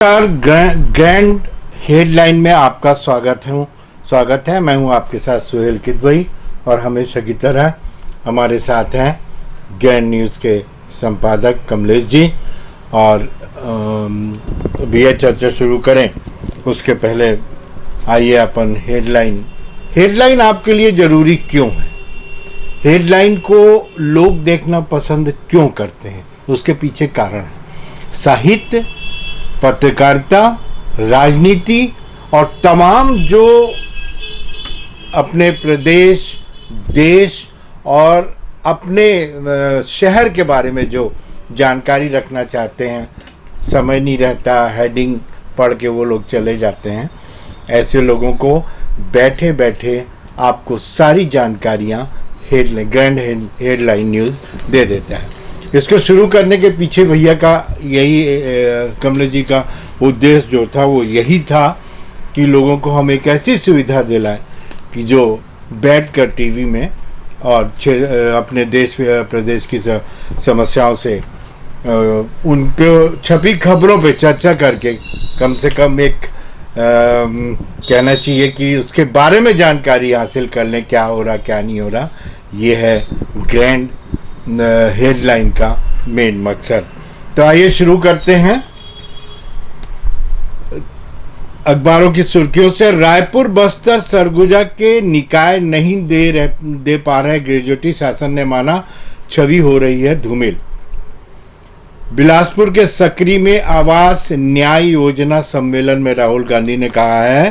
Grand headline में आपका स्वागत है। मैं हूं आपके साथ सुहेल किदवई और हमेशा की तरह हमारे साथ हैं ग्रैंड न्यूज़ के संपादक कमलेश जी। और भैया चर्चा शुरू करें उसके पहले आइए अपन हेडलाइन आपके लिए ज़रूरी क्यों है, हेडलाइन को लोग देखना पसंद क्यों करते हैं, उसके पीछे कारण है। साहित्य, पत्रकारिता, राजनीति और तमाम जो अपने प्रदेश, देश और अपने शहर के बारे में जो जानकारी रखना चाहते हैं, समय नहीं रहता, हेडिंग पढ़ के वो लोग चले जाते हैं। ऐसे लोगों को बैठे बैठे आपको सारी जानकारियाँ ग्रैंड हेडलाइन न्यूज़ दे देता है। इसको शुरू करने के पीछे भैया का यही कमलेश जी का उद्देश्य जो था वो यही था कि लोगों को हम एक ऐसी सुविधा दिलाएं कि जो बैठकर टीवी में और अपने देश प्रदेश की समस्याओं से उनको छपी खबरों पे चर्चा करके कम से कम एक कहना चाहिए कि उसके बारे में जानकारी हासिल कर लें, क्या हो रहा क्या नहीं हो रहा। ये है ग्रैंड हेडलाइन का मेन मकसद। तो आइए शुरू करते हैं अखबारों की सुर्खियों से। रायपुर, बस्तर, सरगुजा के निकाय नहीं दे पा रहे ग्रेजुएटी, शासन ने माना, छवि हो रही है धूमिल। बिलासपुर के सकरी में आवास न्याय योजना सम्मेलन में राहुल गांधी ने कहा है,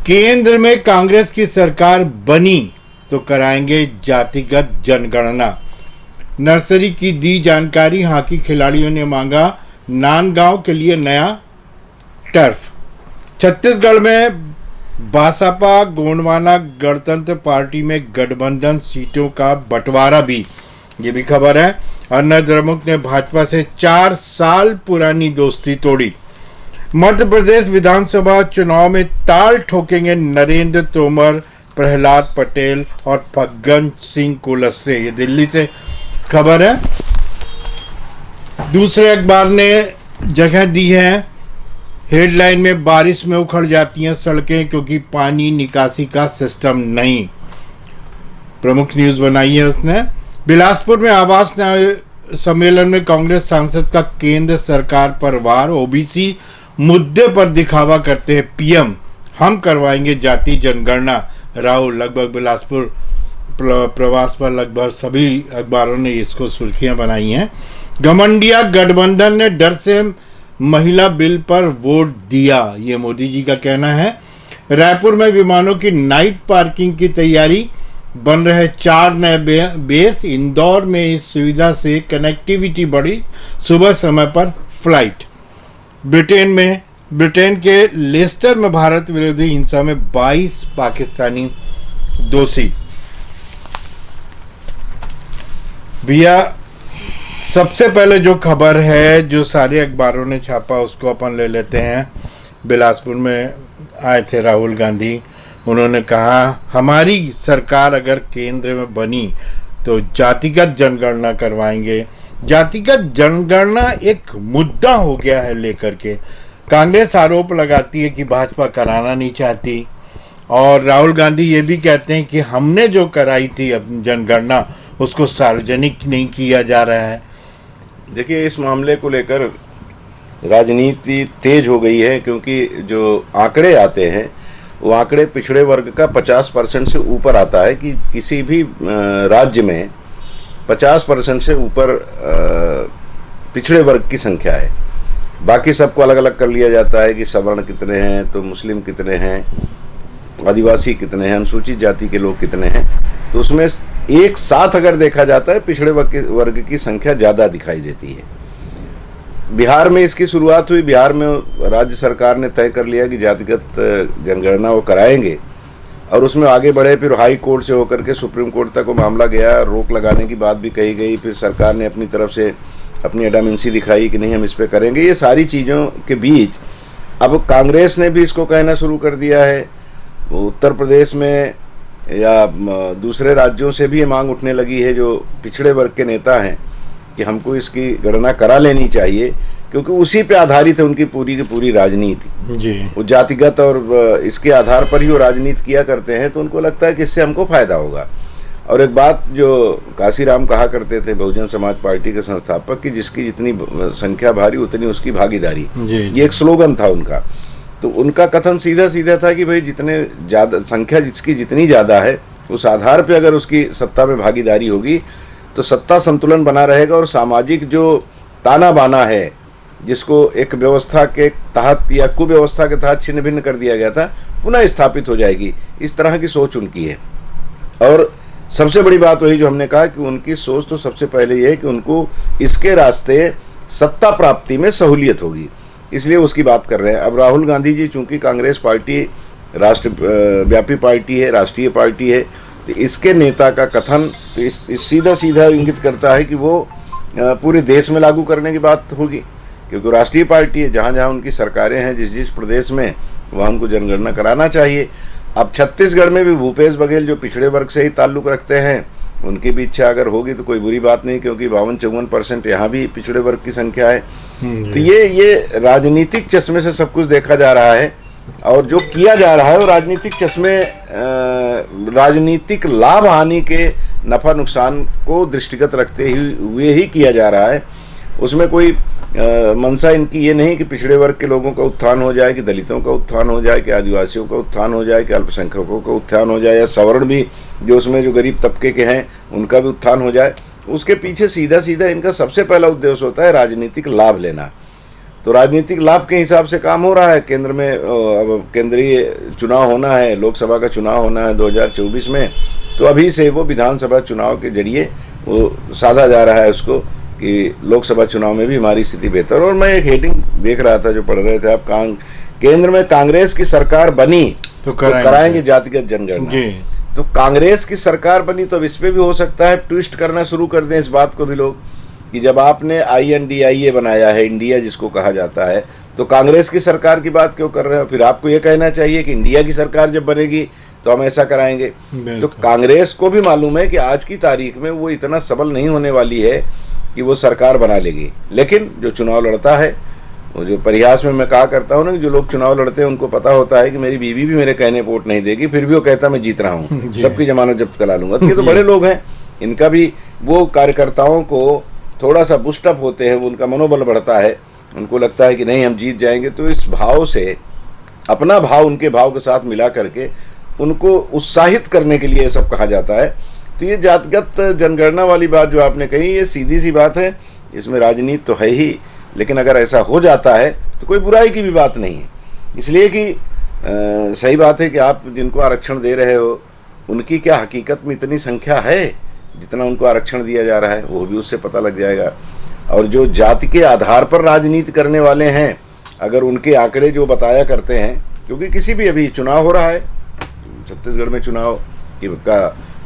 केंद्र में कांग्रेस की सरकार बनी तो कराएंगे जातिगत जनगणना। नर्सरी की दी जानकारी, हॉकी खिलाड़ियों ने मांगा नांदगांव के लिए नया टर्फ। छत्तीसगढ़ में बासपा गोंडवाना गणतंत्र पार्टी में गठबंधन सीटों का बंटवारा भी, ये भी खबर है। अन्ना द्रमुक ने भाजपा से 4 साल पुरानी दोस्ती तोड़ी। मध्य प्रदेश विधानसभा चुनाव में ताल ठोकेंगे नरेंद्र तोमर, प्रहलाद पटेल और फग्गन सिंह कुलस्ते, ये दिल्ली से खबर है। दूसरे अखबार ने जगह दी है हेडलाइन में, बारिश में उखड़ जाती हैं सड़कें क्योंकि पानी निकासी का सिस्टम नहीं। प्रमुख न्यूज़ बनाई है उसने। बिलासपुर में आवास सम्मेलन में कांग्रेस सांसद का केंद्र सरकार पर वार। ओबीसी मुद्दे पर दिखावा करते हैं पीएम, हम करवाएंगे जाति जनगणना। राहुल लगभग बिलासपुर प्रवास पर लगभग सभी अखबारों ने इसको सुर्खियां बनाई हैं। घमंडिया गठबंधन ने डर से महिला बिल पर वोट दिया, ये मोदी जी का कहना है। रायपुर में विमानों की नाइट पार्किंग की तैयारी, बन रहे 4 नए बेस। इंदौर में इस सुविधा से कनेक्टिविटी बढ़ी, सुबह समय पर फ्लाइट। ब्रिटेन के लेस्टर में भारत विरोधी हिंसा में 22 पाकिस्तानी दोषी। भैया सबसे पहले जो खबर है जो सारे अखबारों ने छापा उसको अपन ले लेते हैं। बिलासपुर में आए थे राहुल गांधी, उन्होंने कहा हमारी सरकार अगर केंद्र में बनी तो जातिगत जनगणना करवाएंगे। जातिगत जनगणना एक मुद्दा हो गया है लेकर के। कांग्रेस आरोप लगाती है कि भाजपा कराना नहीं चाहती और राहुल गांधी ये भी कहते हैं कि हमने जो कराई थी जनगणना उसको सार्वजनिक नहीं किया जा रहा है। देखिए, इस मामले को लेकर राजनीति तेज हो गई है क्योंकि जो आंकड़े आते हैं वो आंकड़े पिछड़े वर्ग का 50% से ऊपर आता है कि किसी भी राज्य में 50% से ऊपर पिछड़े वर्ग की संख्या है। बाकी सबको अलग अलग कर लिया जाता है कि सवर्ण कितने हैं, तो मुस्लिम कितने हैं, आदिवासी कितने हैं, अनुसूचित जाति के लोग कितने हैं। तो उसमें एक साथ अगर देखा जाता है पिछड़े वर्ग की संख्या ज़्यादा दिखाई देती है। बिहार में इसकी शुरुआत हुई। बिहार में राज्य सरकार ने तय कर लिया कि जातिगत जनगणना वो कराएंगे और उसमें आगे बढ़े। फिर हाई कोर्ट से होकर के सुप्रीम कोर्ट तक वो मामला गया। रोक लगाने की बात भी कही गई। फिर सरकार ने अपनी तरफ से अपनी एडामेंसी दिखाई कि नहीं हम इस पर करेंगे। ये सारी चीज़ों के बीच अब कांग्रेस ने भी इसको कहना शुरू कर दिया है। उत्तर प्रदेश में या दूसरे राज्यों से भी ये मांग उठने लगी है जो पिछड़े वर्ग के नेता हैं कि हमको इसकी गणना करा लेनी चाहिए, क्योंकि उसी पे आधारित है उनकी पूरी की पूरी राजनीति जी। वो जातिगत और इसके आधार पर ही वो राजनीति किया करते हैं, तो उनको लगता है कि इससे हमको फायदा होगा। और एक बात जो काशीराम कहा करते थे, बहुजन समाज पार्टी के संस्थापक, कि जिसकी जितनी संख्या भारी उतनी उसकी भागीदारी, ये एक स्लोगन था उनका। तो उनका कथन सीधा सीधा था कि भाई जितने ज़्यादा संख्या जिसकी जितनी ज़्यादा है उस आधार पे अगर उसकी सत्ता में भागीदारी होगी तो सत्ता संतुलन बना रहेगा और सामाजिक जो ताना बाना है जिसको एक व्यवस्था के तहत या कुव्यवस्था के तहत छिन्न भिन्न कर दिया गया था, पुनः स्थापित हो जाएगी। इस तरह की सोच उनकी है। और सबसे बड़ी बात वही जो हमने कहा कि उनकी सोच तो सबसे पहले ये है कि उनको इसके रास्ते सत्ता प्राप्ति में सहूलियत होगी, इसलिए उसकी बात कर रहे हैं। अब राहुल गांधी जी चूंकि कांग्रेस पार्टी राष्ट्रव्यापी पार्टी है, राष्ट्रीय पार्टी है, तो इसके नेता का कथन तो इस सीधा सीधा इंगित करता है कि वो पूरे देश में लागू करने की बात होगी, क्योंकि राष्ट्रीय पार्टी है। जहाँ जहाँ उनकी सरकारें हैं जिस जिस प्रदेश में, वहाँ हमको जनगणना कराना चाहिए। अब छत्तीसगढ़ में भी भूपेश बघेल जो पिछड़े वर्ग से ही ताल्लुक़ रखते हैं, उनकी भी इच्छा अगर होगी तो कोई बुरी बात नहीं, क्योंकि 52-54% यहाँ भी पिछड़े वर्ग की संख्या है। तो ये राजनीतिक चश्मे से सब कुछ देखा जा रहा है, और जो किया जा रहा है वो राजनीतिक चश्मे राजनीतिक लाभ हानि के नफा नुकसान को दृष्टिगत रखते हुए ही किया जा रहा है। उसमें कोई मंशा इनकी ये नहीं कि पिछड़े वर्ग के लोगों का उत्थान हो जाए, कि दलितों का उत्थान हो जाए, कि आदिवासियों का उत्थान हो जाए, कि अल्पसंख्यकों का उत्थान हो जाए, या सवर्ण भी जो उसमें जो गरीब तबके के हैं उनका भी उत्थान हो जाए। उसके पीछे सीधा सीधा इनका सबसे पहला उद्देश्य होता है राजनीतिक लाभ लेना। तो राजनीतिक लाभ के हिसाब से काम हो रहा है। केंद्र में अब केंद्रीय चुनाव होना है, लोकसभा का चुनाव होना है 2024 में, तो अभी से वो विधानसभा चुनाव के जरिए वो साधा जा रहा है उसको कि लोकसभा चुनाव में भी हमारी स्थिति बेहतर। और मैं एक हेडिंग देख रहा था जो पढ़ रहे थे आप, केंद्र में कांग्रेस की सरकार बनी तो कराएंगे जातिगत जनगणना। तो कांग्रेस की सरकार बनी तो इस पे भी हो सकता है ट्विस्ट करना शुरू कर दें इस बात को भी लोग, कि जब आपने INDIA बनाया है, इंडिया जिसको कहा जाता है, तो कांग्रेस की सरकार की बात क्यों कर रहे हो? फिर आपको ये कहना चाहिए कि इंडिया की सरकार जब बनेगी तो हम ऐसा कराएंगे। तो कांग्रेस को भी मालूम है कि आज की तारीख में वो इतना सबल नहीं होने वाली है कि वो सरकार बना लेगी। लेकिन जो चुनाव लड़ता है, वो जो परिहास में मैं कहा करता हूँ ना, कि जो लोग चुनाव लड़ते हैं उनको पता होता है कि मेरी बीवी भी मेरे कहने पर वोट नहीं देगी, फिर भी वो कहता मैं जीत रहा हूँ, सबकी जमानत जब्त करा लूंगा। तो ये तो बड़े लोग हैं, इनका भी वो कार्यकर्ताओं को थोड़ा सा बुस्टअप होते हैं, वो उनका मनोबल बढ़ता है, उनको लगता है कि नहीं हम जीत जाएंगे। तो इस भाव से अपना भाव उनके भाव के साथ मिला करके उनको उत्साहित करने के लिए सब कहा जाता है। तो ये जातिगत जनगणना वाली बात जो आपने कही, ये सीधी सी बात है, इसमें राजनीति तो है ही, लेकिन अगर ऐसा हो जाता है तो कोई बुराई की भी बात नहीं है। इसलिए कि सही बात है कि आप जिनको आरक्षण दे रहे हो उनकी क्या हकीकत में इतनी संख्या है जितना उनको आरक्षण दिया जा रहा है, वो भी उससे पता लग जाएगा। और जो जाति के आधार पर राजनीति करने वाले हैं, अगर उनके आंकड़े जो बताया करते हैं, क्योंकि किसी भी अभी चुनाव हो रहा है, छत्तीसगढ़ में चुनाव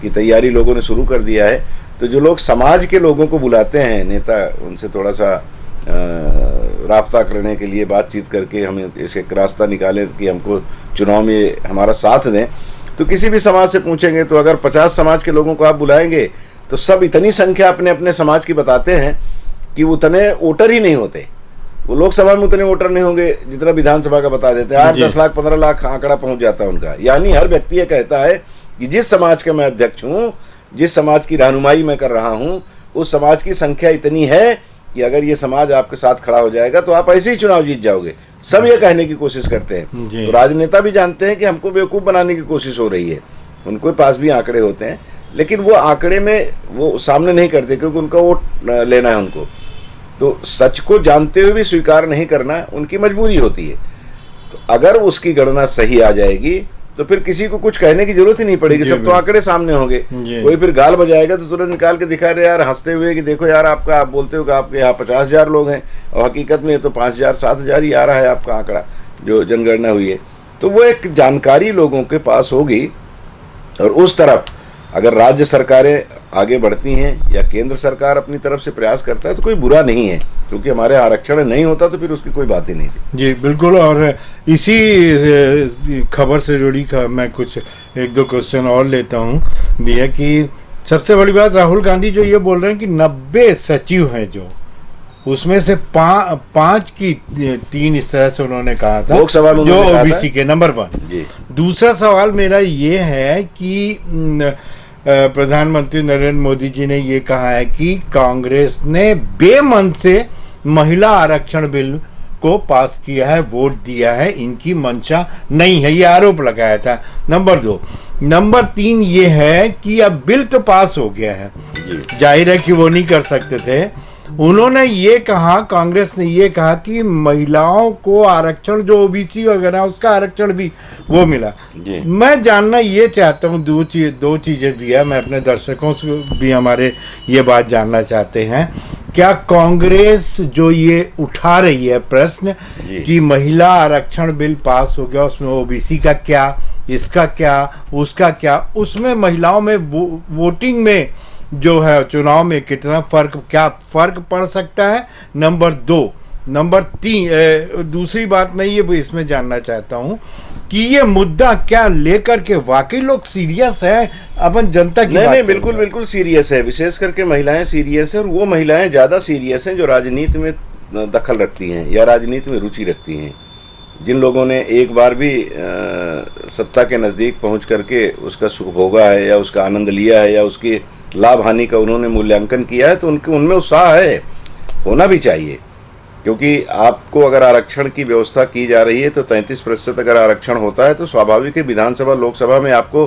की तैयारी लोगों ने शुरू कर दिया है, तो जो लोग समाज के लोगों को बुलाते हैं नेता, उनसे थोड़ा सा राब्ता करने के लिए बातचीत करके हमें इसे एक रास्ता निकाले कि हमको चुनाव में हमारा साथ दें, तो किसी भी समाज से पूछेंगे तो अगर 50 समाज के लोगों को आप बुलाएंगे तो सब इतनी संख्या अपने अपने समाज की बताते हैं कि उतने वोटर ही नहीं होते। वो लोकसभा में उतने वोटर नहीं होंगे जितना विधानसभा का बता देते हैं। 8-10 लाख 15 लाख आंकड़ा पहुंच जाता है उनका। यानी हर व्यक्ति ये कहता है कि जिस समाज का मैं अध्यक्ष हूँ, जिस समाज की रहनुमाई मैं कर रहा हूँ, उस समाज की संख्या इतनी है कि अगर ये समाज आपके साथ खड़ा हो जाएगा तो आप ऐसे ही चुनाव जीत जाओगे। सब ये कहने की कोशिश करते हैं। तो राजनेता भी जानते हैं कि हमको बेवकूफ़ बनाने की कोशिश हो रही है, उनके पास भी आंकड़े होते हैं, लेकिन वो आंकड़े में वो सामने नहीं करते क्योंकि उनका वोट लेना है उनको। तो सच को जानते हुए भी स्वीकार नहीं करना उनकी मजबूरी होती है। तो अगर उसकी गणना सही आ जाएगी तो फिर किसी को कुछ कहने की जरूरत ही नहीं पड़ेगी, सब तो आंकड़े सामने होंगे। कोई फिर गाल बजाएगा तो तुरंत निकाल के दिखा रहे यार हंसते हुए कि देखो यार आपका, आप बोलते हो कि आपके यहाँ 50,000 लोग हैं और हकीकत में तो 5,000-7,000 ही आ रहा है आपका आंकड़ा जो जनगणना हुई है। तो वो एक जानकारी लोगों के पास होगी। और उस तरफ अगर राज्य सरकारें आगे बढ़ती हैं या केंद्र सरकार अपनी तरफ से प्रयास करता है तो कोई बुरा नहीं है, क्योंकि हमारे आरक्षण नहीं होता तो फिर उसकी कोई बात ही नहीं थी। जी बिल्कुल। और इसी खबर से जुड़ी मैं कुछ 1-2 क्वेश्चन और लेता हूँ भैया कि सबसे बड़ी बात राहुल गांधी जो ये बोल रहे हैं कि 90 सचिव हैं जो उसमें से पांच की तीन इस तरह से उन्होंने कहा था लोकसभा में जो उन्होंने कहा ओबीसी के नंबर 1। जी। दूसरा सवाल मेरा ये है कि प्रधानमंत्री नरेंद्र मोदी जी ने ये कहा है कि कांग्रेस ने बेमन से महिला आरक्षण बिल को पास किया है, वोट दिया है, इनकी मंशा नहीं है, ये आरोप लगाया था। नंबर 2। नंबर 3 ये है कि अब बिल तो पास हो गया है, जाहिर है कि वो नहीं कर सकते थे। उन्होंने ये कहा, कांग्रेस ने ये कहा कि महिलाओं को आरक्षण जो ओबीसी वगैरह उसका आरक्षण भी वो मिला। मैं जानना ये चाहता हूँ, दो चीजें भी है, मैं अपने दर्शकों से भी हमारे ये बात जानना चाहते हैं। क्या कांग्रेस जो ये उठा रही है प्रश्न कि महिला आरक्षण बिल पास हो गया, उसमें ओबीसी का क्या, इसका क्या, उसका क्या, उसमें महिलाओं में वोटिंग में जो है चुनाव में कितना क्या फर्क पड़ सकता है? नंबर 2। नंबर 3 दूसरी बात मैं ये इसमें जानना चाहता हूँ कि ये मुद्दा क्या लेकर के वाकई लोग सीरियस है, अपन जनता की नहीं बिल्कुल बिल्कुल सीरियस है, विशेष करके महिलाएं सीरियस है, और वो महिलाएं ज्यादा सीरियस हैं जो राजनीति में दखल रखती हैं या राजनीति में रुचि रखती हैं। जिन लोगों ने एक बार भी सत्ता के नज़दीक पहुंच करके उसका सुख भोगा है या उसका आनंद लिया है या उसकी लाभ हानि का उन्होंने मूल्यांकन किया है, तो उनमें उत्साह है, होना भी चाहिए। क्योंकि आपको अगर आरक्षण की व्यवस्था की जा रही है तो 33% अगर आरक्षण होता है तो स्वाभाविक है विधानसभा लोकसभा में आपको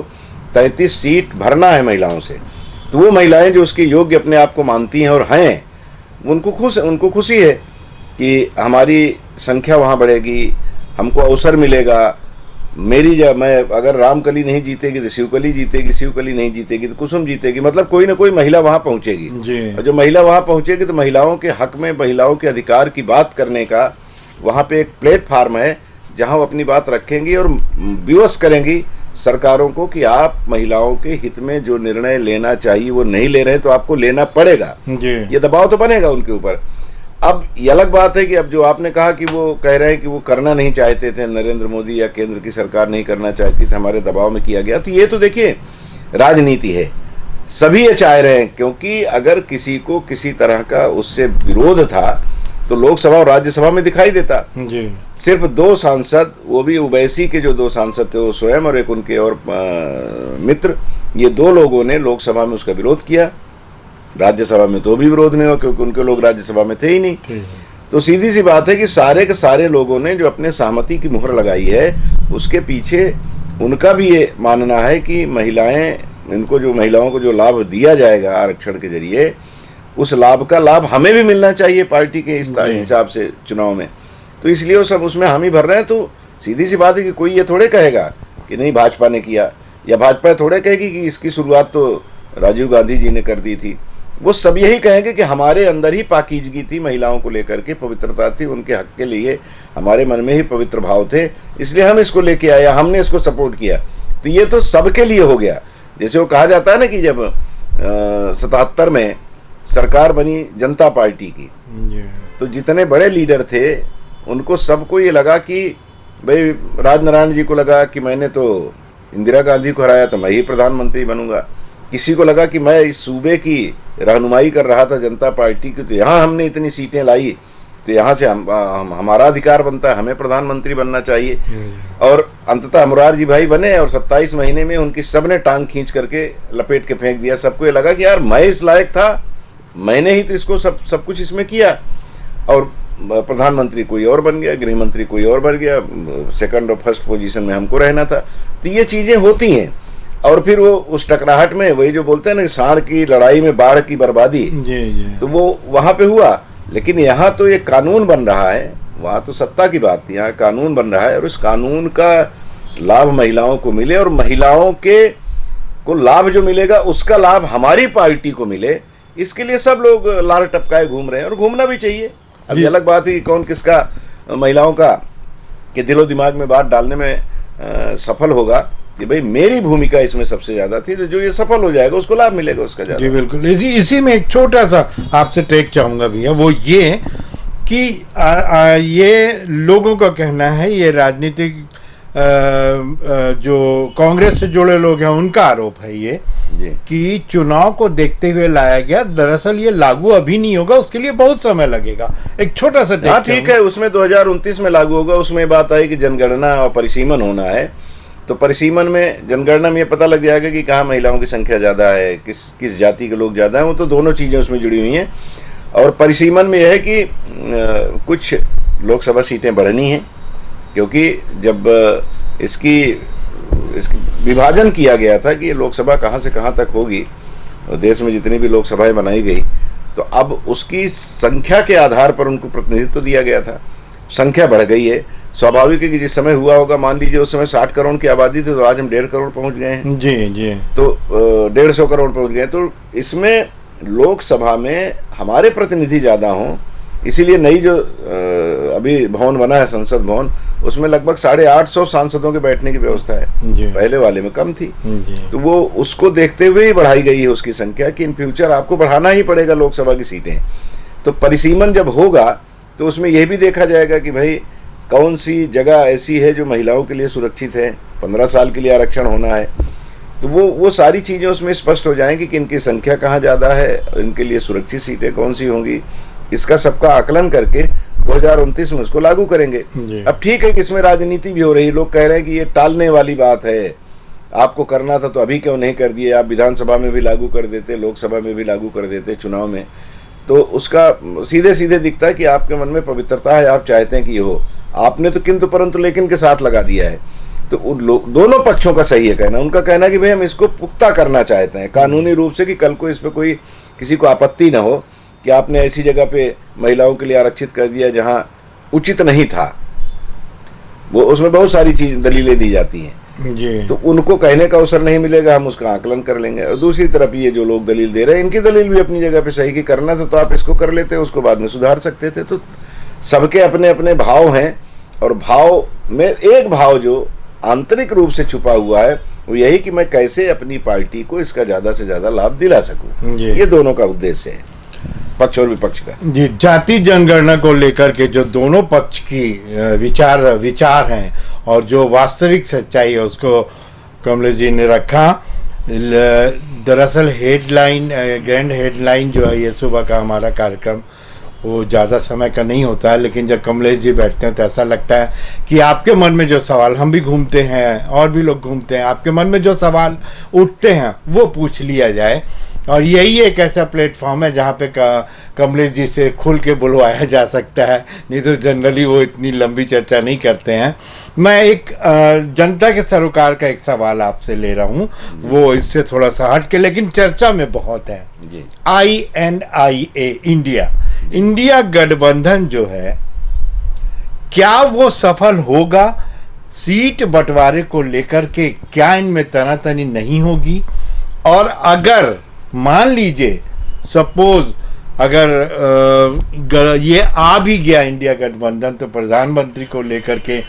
33 सीट भरना है महिलाओं से। तो वो महिलाएं जो उसके योग्य अपने आप को मानती हैं और हैं, उनको खुशी है कि हमारी संख्या वहाँ बढ़ेगी, हमको अवसर मिलेगा। मैं अगर रामकली नहीं जीतेगी तो शिवकली जीतेगी, शिवकली नहीं जीतेगी तो कुसुम जीतेगी, मतलब कोई ना कोई महिला वहाँ पहुँचेगी। और जो महिला वहाँ पहुँचेगी तो महिलाओं के हक में, महिलाओं के अधिकार की बात करने का वहाँ पे एक प्लेटफार्म है जहाँ वो अपनी बात रखेंगी और विवश करेंगी सरकारों को कि आप महिलाओं के हित में जो निर्णय लेना चाहिए वो नहीं ले रहे हैं तो आपको लेना पड़ेगा। ये दबाव तो बनेगा उनके ऊपर। अब ये अलग बात है कि अब जो आपने कहा कि वो कह रहे हैं कि वो करना नहीं चाहते थे, नरेंद्र मोदी या केंद्र की सरकार नहीं करना चाहती थी, हमारे दबाव में किया गया, तो ये तो देखिए राजनीति है, सभी ये चाह रहे हैं। क्योंकि अगर किसी को किसी तरह का उससे विरोध था तो लोकसभा और राज्यसभा में दिखाई देता। सिर्फ 2 सांसद, वो भी ओवैसी के जो 2 सांसद थे, वो स्वयं और एक उनके और मित्र, ये 2 लोगों ने लोकसभा में उसका विरोध किया। राज्यसभा में तो भी विरोध नहीं हुआ क्योंकि उनके लोग राज्यसभा में थे ही नहीं। तो सीधी सी बात है कि सारे के सारे लोगों ने जो अपने सहमति की मुहर लगाई है, उसके पीछे उनका भी ये मानना है कि महिलाओं को जो लाभ दिया जाएगा आरक्षण के जरिए, उस लाभ का लाभ हमें भी मिलना चाहिए पार्टी के हिसाब से चुनाव में। तो इसलिए वो सब उसमें हामी भर रहे हैं। तो सीधी सी बात है कि कोई ये थोड़े कहेगा कि नहीं भाजपा ने किया, या भाजपा थोड़े कहेगी कि इसकी शुरुआत तो राजीव गांधी जी ने कर दी थी। वो सब यही कहेंगे कि हमारे अंदर ही पाकीज़गी थी, महिलाओं को लेकर के पवित्रता थी, उनके हक के लिए हमारे मन में ही पवित्र भाव थे, इसलिए हम इसको लेके आए, हमने इसको सपोर्ट किया। तो ये तो सबके लिए हो गया। जैसे वो कहा जाता है ना कि जब 77 में सरकार बनी जनता पार्टी की, तो जितने बड़े लीडर थे उनको सबको ये लगा कि भाई राजनारायण जी को लगा कि मैंने तो इंदिरा गांधी को हराया तो मैं ही प्रधानमंत्री बनूंगा, किसी को लगा कि मैं इस सूबे की रहनुमाई कर रहा था जनता पार्टी की, तो यहाँ हमने इतनी सीटें लाई तो यहाँ से हमारा अधिकार बनता है, हमें प्रधानमंत्री बनना चाहिए। और अंततः मुरारजी भाई बने और 27 महीने में उनकी सबने टांग खींच करके लपेट के फेंक दिया। सबको ये लगा कि यार मैं इस लायक था, मैंने ही तो इसको सब कुछ इसमें किया। और प्रधानमंत्री कोई और बन गया, गृह मंत्री कोई और बन गया, सेकंड और फर्स्ट पोजीशन में हमको रहना था। तो ये चीज़ें होती हैं। और फिर वो उस टकराहट में वही जो बोलते हैं ना, सांड की लड़ाई में बाढ़ की बर्बादी, तो वो वहाँ पे हुआ। लेकिन यहाँ तो ये कानून बन रहा है, वहाँ तो सत्ता की बात थी, यहाँ कानून बन रहा है और इस कानून का लाभ महिलाओं को मिले और महिलाओं को लाभ जो मिलेगा उसका लाभ हमारी पार्टी को मिले, इसके लिए सब लोग लार टपकाए घूम रहे हैं और घूमना भी चाहिए। अभी अलग बात है कि कौन किसका महिलाओं का के दिलो दिमाग में बात डालने में सफल होगा कि भाई मेरी भूमिका इसमें सबसे ज्यादा थी, तो जो ये सफल हो जाएगा उसको लाभ मिलेगा उसका ज्यादा। जी बिल्कुल। इसी में एक छोटा सा आपसे टेक चाहूंगा भैया, वो ये कि ये लोगों का कहना है, ये राजनीतिक जो कांग्रेस से जुड़े लोग हैं उनका आरोप है ये जी कि चुनाव को देखते हुए लाया गया। दरअसल ये लागू अभी नहीं होगा, उसके लिए बहुत समय लगेगा। एक छोटा सा हाँ ठीक है, उसमें 2029 में लागू होगा। उसमें बात आई कि जनगणना और परिसीमन होना है, तो परिसीमन में जनगणना में ये पता लग जाएगा कि कहाँ महिलाओं की संख्या ज़्यादा है, किस जाति के लोग ज़्यादा हैं। वो तो दोनों चीज़ें उसमें जुड़ी हुई हैं। और परिसीमन में यह है कि कुछ लोकसभा सीटें बढ़नी हैं, क्योंकि जब इसकी विभाजन किया गया था कि ये लोकसभा कहाँ से कहाँ तक होगी, और देश में जितनी भी लोकसभाएं बनाई गई, तो अब उसकी संख्या के आधार पर उनको प्रतिनिधित्व दिया गया था। संख्या बढ़ गई है, स्वाभाविक है कि जिस समय हुआ होगा, मान लीजिए उस समय 60 करोड़ की आबादी थी, तो आज हम 1.5 करोड़ पहुंच गए हैं। जी जी, तो 150 करोड़ पहुंच गए। तो इसमें लोकसभा में हमारे प्रतिनिधि ज़्यादा हों, इसीलिए नई जो अभी भवन बना है, संसद भवन, उसमें लगभग 850 सांसदों के बैठने की व्यवस्था है। जी। पहले वाले में कम थी। जी। तो वो उसको देखते हुए ही बढ़ाई गई है उसकी संख्या, कि इन फ्यूचर आपको बढ़ाना ही पड़ेगा लोकसभा की सीटें। तो परिसीमन जब होगा तो उसमें यह भी देखा जाएगा कि भाई कौन सी जगह ऐसी है जो महिलाओं के लिए सुरक्षित है, 15 साल के लिए आरक्षण होना है। तो वो सारी चीज़ें उसमें स्पष्ट हो जाएंगी कि इनकी संख्या कहाँ ज़्यादा है, इनके लिए सुरक्षित सीटें कौन सी होंगी। इसका सबका आकलन करके 2029 में उसको लागू करेंगे। अब ठीक है कि इसमें राजनीति भी हो रही है। लोग कह रहे हैं कि ये टालने वाली बात है, आपको करना था तो अभी क्यों नहीं कर दिए, आप विधानसभा में भी लागू कर देते, लोकसभा में भी लागू कर देते चुनाव में। तो उसका सीधे सीधे दिखता है कि आपके मन में पवित्रता है, आप चाहते हैं कि ये हो। आपने तो किंतु परंतु लेकिन के साथ लगा दिया है। तो उन दोनों पक्षों का सही है कहना। उनका कहना है कि भाई हम इसको पुख्ता करना चाहते हैं कानूनी रूप से, कि कल को इस पर कोई किसी को आपत्ति ना हो कि आपने ऐसी जगह पे महिलाओं के लिए आरक्षित कर दिया जहां उचित नहीं था। वो उसमें बहुत सारी चीज दलीलें दी जाती हैं जी। तो उनको कहने का अवसर नहीं मिलेगा, हम उसका आकलन कर लेंगे। और दूसरी तरफ ये जो लोग दलील दे रहे हैं, इनकी दलील भी अपनी जगह पे सही, की करना था तो आप इसको कर लेते, उसको बाद में सुधार सकते थे। तो सबके अपने अपने भाव हैं, और भाव में एक भाव जो आंतरिक रूप से छुपा हुआ है वो यही कि मैं कैसे अपनी पार्टी को इसका ज्यादा से ज्यादा लाभ दिला सकूं। ये दोनों का उद्देश्य है, पक्ष और विपक्ष का। जी, जाति जनगणना को लेकर के जो दोनों पक्ष की विचार हैं और जो वास्तविक सच्चाई है उसको कमलेश जी ने रखा। दरअसल हेडलाइन, ग्रैंड हेडलाइन जो है ये सुबह का हमारा कार्यक्रम, वो ज़्यादा समय का नहीं होता है, लेकिन जब कमलेश जी बैठते हैं तो ऐसा लगता है कि आपके मन में जो सवाल, हम भी घूमते हैं और भी लोग घूमते हैं, आपके मन में जो सवाल उठते हैं वो पूछ लिया जाए। और यही एक ऐसा प्लेटफॉर्म है जहाँ पे कमलेश जी से खुल के बुलवाया जा सकता है, नहीं तो जनरली वो इतनी लंबी चर्चा नहीं करते हैं। मैं एक जनता के सरोकार का एक सवाल आपसे ले रहा हूँ, वो इससे थोड़ा सा हट के लेकिन चर्चा में बहुत है। INIA, इंडिया गठबंधन जो है, क्या वो सफल होगा? सीट बंटवारे को लेकर के क्या इनमें तनातनी नहीं होगी? और अगर मान लीजिए सपोज अगर ये आ भी गया इंडिया गठबंधन, तो प्रधानमंत्री को लेकर के